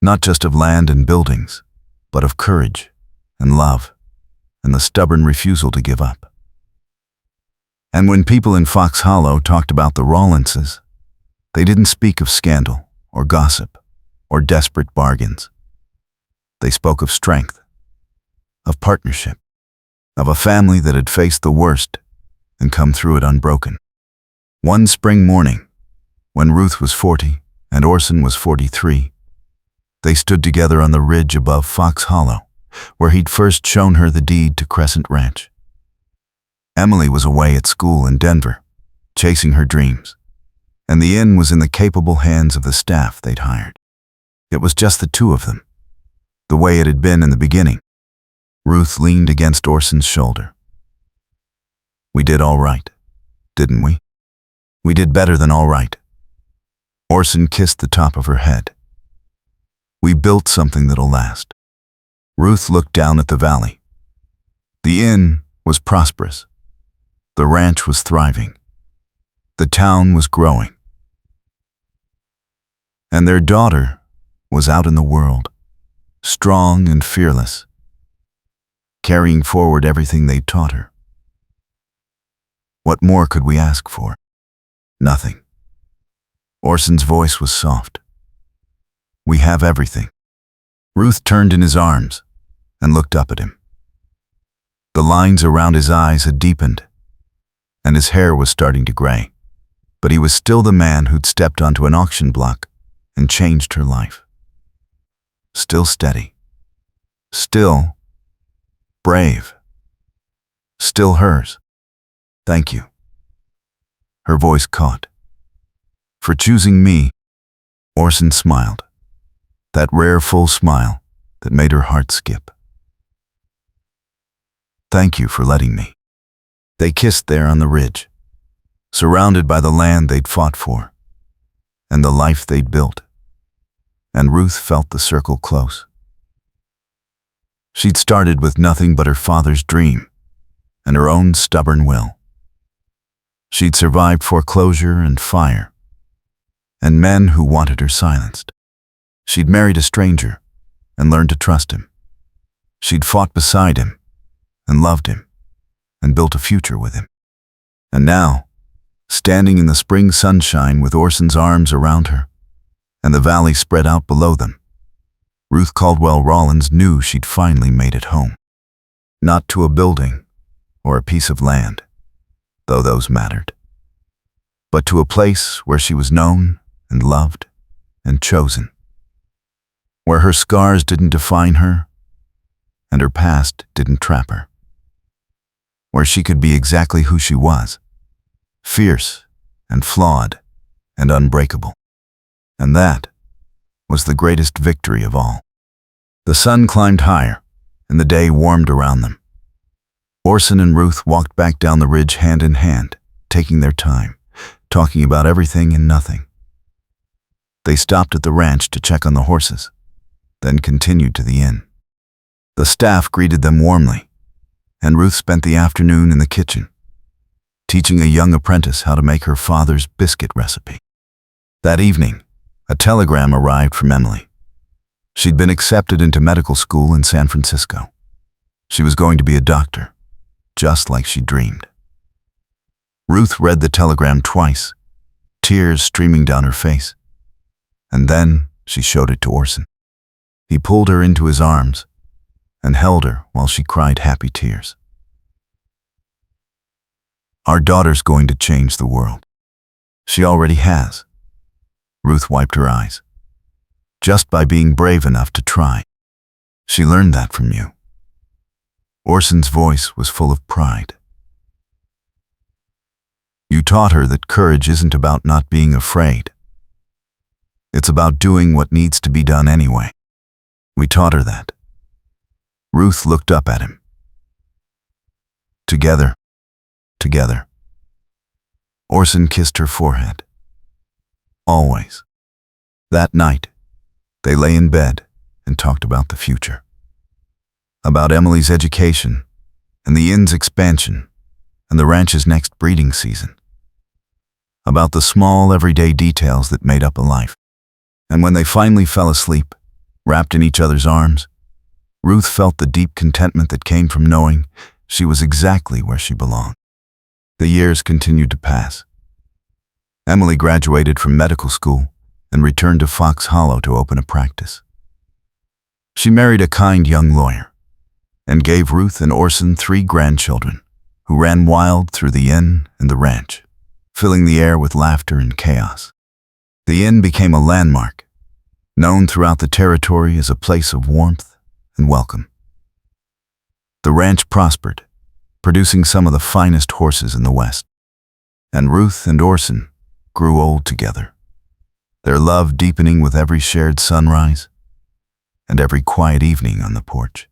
not just of land and buildings, but of courage and love and the stubborn refusal to give up. And when people in Fox Hollow talked about the Rawlinses, they didn't speak of scandal or gossip or desperate bargains. They spoke of strength, of partnership, of a family that had faced the worst and come through it unbroken. One spring morning, when Ruth was 40 and Orson was 43, They stood together on the ridge above Fox Hollow, where he'd first shown her the deed to Crescent Ranch. Emily was away at school in Denver, chasing her dreams, and the inn was in the capable hands of the staff they'd hired. It was just the two of them, the way it had been in the beginning. Ruth leaned against Orson's shoulder. "We did all right, didn't we? We did better than all right." Orson kissed the top of her head. "We built something that'll last." Ruth looked down at the valley. The inn was prosperous. The ranch was thriving. The town was growing. And their daughter was out in the world, strong and fearless, carrying forward everything they'd taught her. What more could we ask for? Nothing. Orson's voice was soft. "We have everything." Ruth turned in his arms and looked up at him. The lines around his eyes had deepened, and his hair was starting to gray, but he was still the man who'd stepped onto an auction block and changed her life. Still steady. Still brave. Still hers. "Thank you." Her voice caught. "For choosing me." Orson smiled, that rare full smile that made her heart skip. "Thank you for letting me." They kissed there on the ridge, surrounded by the land they'd fought for, and the life they'd built, and Ruth felt the circle close. She'd started with nothing but her father's dream and her own stubborn will. She'd survived foreclosure and fire, and men who wanted her silenced. She'd married a stranger and learned to trust him. She'd fought beside him and loved him and built a future with him. And now, standing in the spring sunshine with Orson's arms around her and the valley spread out below them, Ruth Caldwell Rawlins knew she'd finally made it home. Not to a building or a piece of land, though those mattered, but to a place where she was known and loved and chosen, where her scars didn't define her and her past didn't trap her, where she could be exactly who she was, fierce and flawed and unbreakable. And that was the greatest victory of all. The sun climbed higher, and the day warmed around them. Orson and Ruth walked back down the ridge hand in hand, taking their time, talking about everything and nothing. They stopped at the ranch to check on the horses, then continued to the inn. The staff greeted them warmly, and Ruth spent the afternoon in the kitchen, teaching a young apprentice how to make her father's biscuit recipe. That evening, a telegram arrived from Emily. She'd been accepted into medical school in San Francisco. She was going to be a doctor, just like she dreamed. Ruth read the telegram twice, tears streaming down her face, and then she showed it to Orson. He pulled her into his arms and held her while she cried happy tears. "Our daughter's going to change the world. She already has." Ruth wiped her eyes. "Just by being brave enough to try. She learned that from you." Orson's voice was full of pride. "You taught her that courage isn't about not being afraid. It's about doing what needs to be done anyway. We taught her that." Ruth looked up at him. Together. Orson kissed her forehead. Always. That night, they lay in bed and talked about the future. About Emily's education, and the inn's expansion, and the ranch's next breeding season. About the small, everyday details that made up a life. And when they finally fell asleep, wrapped in each other's arms, Ruth felt the deep contentment that came from knowing she was exactly where she belonged. The years continued to pass. Emily graduated from medical school and returned to Fox Hollow to open a practice. She married a kind young lawyer and gave Ruth and Orson 3 grandchildren who ran wild through the inn and the ranch, filling the air with laughter and chaos. The inn became a landmark, known throughout the territory as a place of warmth and welcome. The ranch prospered, producing some of the finest horses in the West. And Ruth and Orson grew old together, their love deepening with every shared sunrise and every quiet evening on the porch.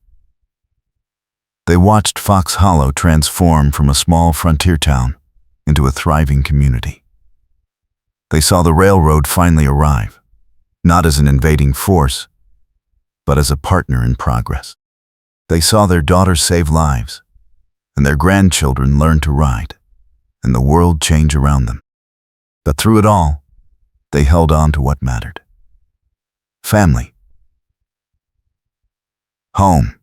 They watched Fox Hollow transform from a small frontier town into a thriving community. They saw the railroad finally arrive, not as an invading force, but as a partner in progress. They saw their daughters save lives, and their grandchildren learn to ride, and the world change around them. But through it all, they held on to what mattered. Family. Home.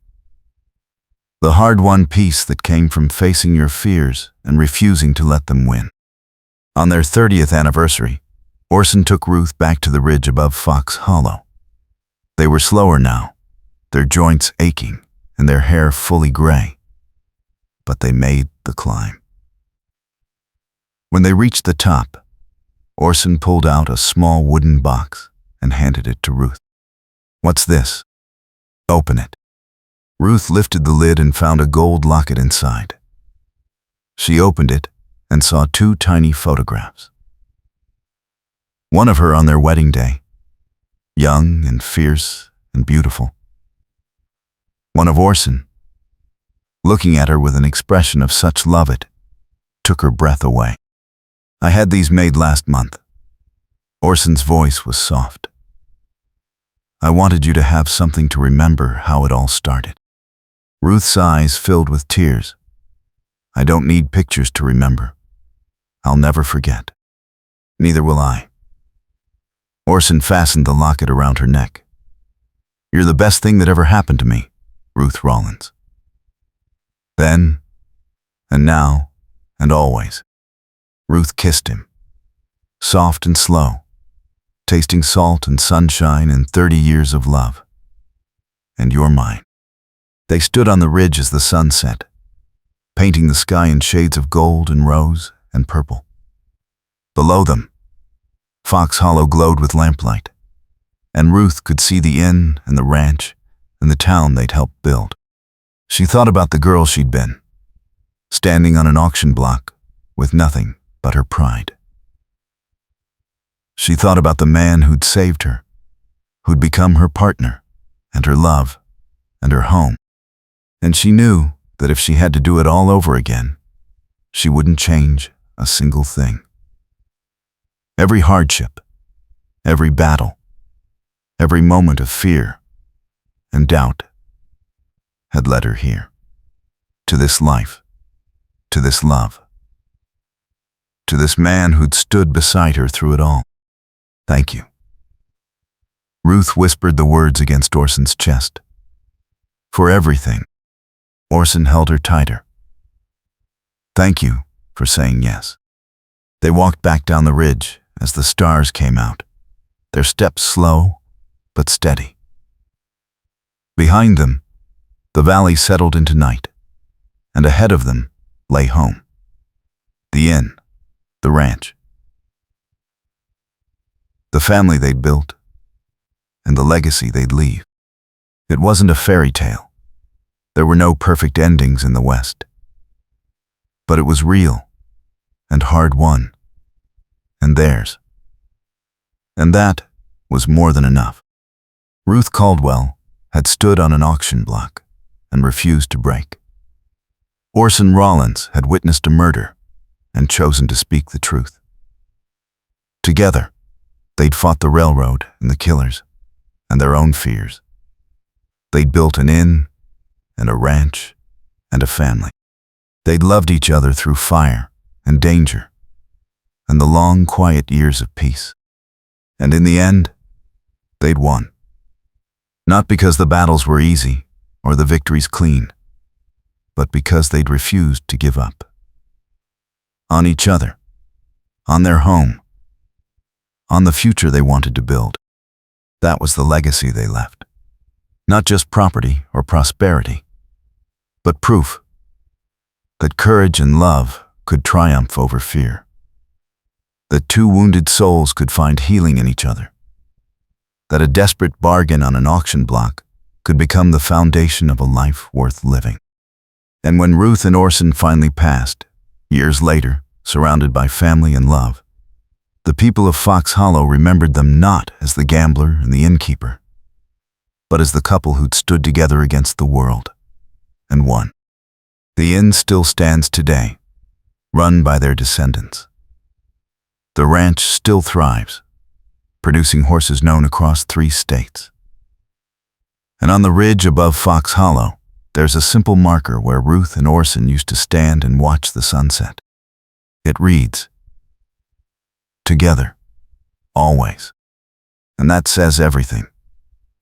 The hard-won peace that came from facing your fears and refusing to let them win. On their 30th anniversary, Orson took Ruth back to the ridge above Fox Hollow. They were slower now, their joints aching and their hair fully gray, but they made the climb. When they reached the top, Orson pulled out a small wooden box and handed it to Ruth. "What's this?" "Open it." Ruth lifted the lid and found a gold locket inside. She opened it and saw 2 tiny photographs. One of her on their wedding day, young and fierce and beautiful. One of Orson, looking at her with an expression of such love it took her breath away. "I had these made last month." Orson's voice was soft. "I wanted you to have something to remember how it all started." Ruth's eyes filled with tears. "I don't need pictures to remember. I'll never forget." "Neither will I." Orson fastened the locket around her neck. "You're the best thing that ever happened to me, Ruth Rawlins." Then, and now, and always, Ruth kissed him, soft and slow, tasting salt and sunshine and 30 years of love. "And you're mine." They stood on the ridge as the sun set, painting the sky in shades of gold and rose and purple. Below them, Fox Hollow glowed with lamplight, and Ruth could see the inn and the ranch and the town they'd helped build. She thought about the girl she'd been, standing on an auction block with nothing but her pride. She thought about the man who'd saved her, who'd become her partner and her love and her home. And she knew that if she had to do it all over again, she wouldn't change a single thing. Every hardship, every battle, every moment of fear and doubt had led her here, to this life, to this love, to this man who'd stood beside her through it all. "Thank you." Ruth whispered the words against Orson's chest. "For everything." Orson held her tighter. "Thank you for saying yes." They walked back down the ridge as the stars came out, their steps slow but steady. Behind them, the valley settled into night, and ahead of them lay home. The inn, the ranch, the family they'd built, and the legacy they'd leave. It wasn't a fairy tale. There were no perfect endings in the West. But it was real and hard-won, and theirs. And that was more than enough. Ruth Caldwell had stood on an auction block and refused to break. Orson Rawlins had witnessed a murder and chosen to speak the truth. Together, they'd fought the railroad and the killers and their own fears. They'd built an inn and a ranch and a family. They'd loved each other through fire and danger and the long, quiet years of peace. And in the end, they'd won. Not because the battles were easy or the victories clean, but because they'd refused to give up. On each other, on their home, on the future they wanted to build. That was the legacy they left. Not just property or prosperity, but proof that courage and love could triumph over fear. That 2 wounded souls could find healing in each other. that a desperate bargain on an auction block could become the foundation of a life worth living. And when Ruth and Orson finally passed, years later, surrounded by family and love, the people of Fox Hollow remembered them not as the gambler and the innkeeper, but as the couple who'd stood together against the world and won. The inn still stands today, run by their descendants. The ranch still thrives, producing horses known across 3 states. And on the ridge above Fox Hollow, there's a simple marker where Ruth and Orson used to stand and watch the sunset. It reads, "Together, always." And that says everything.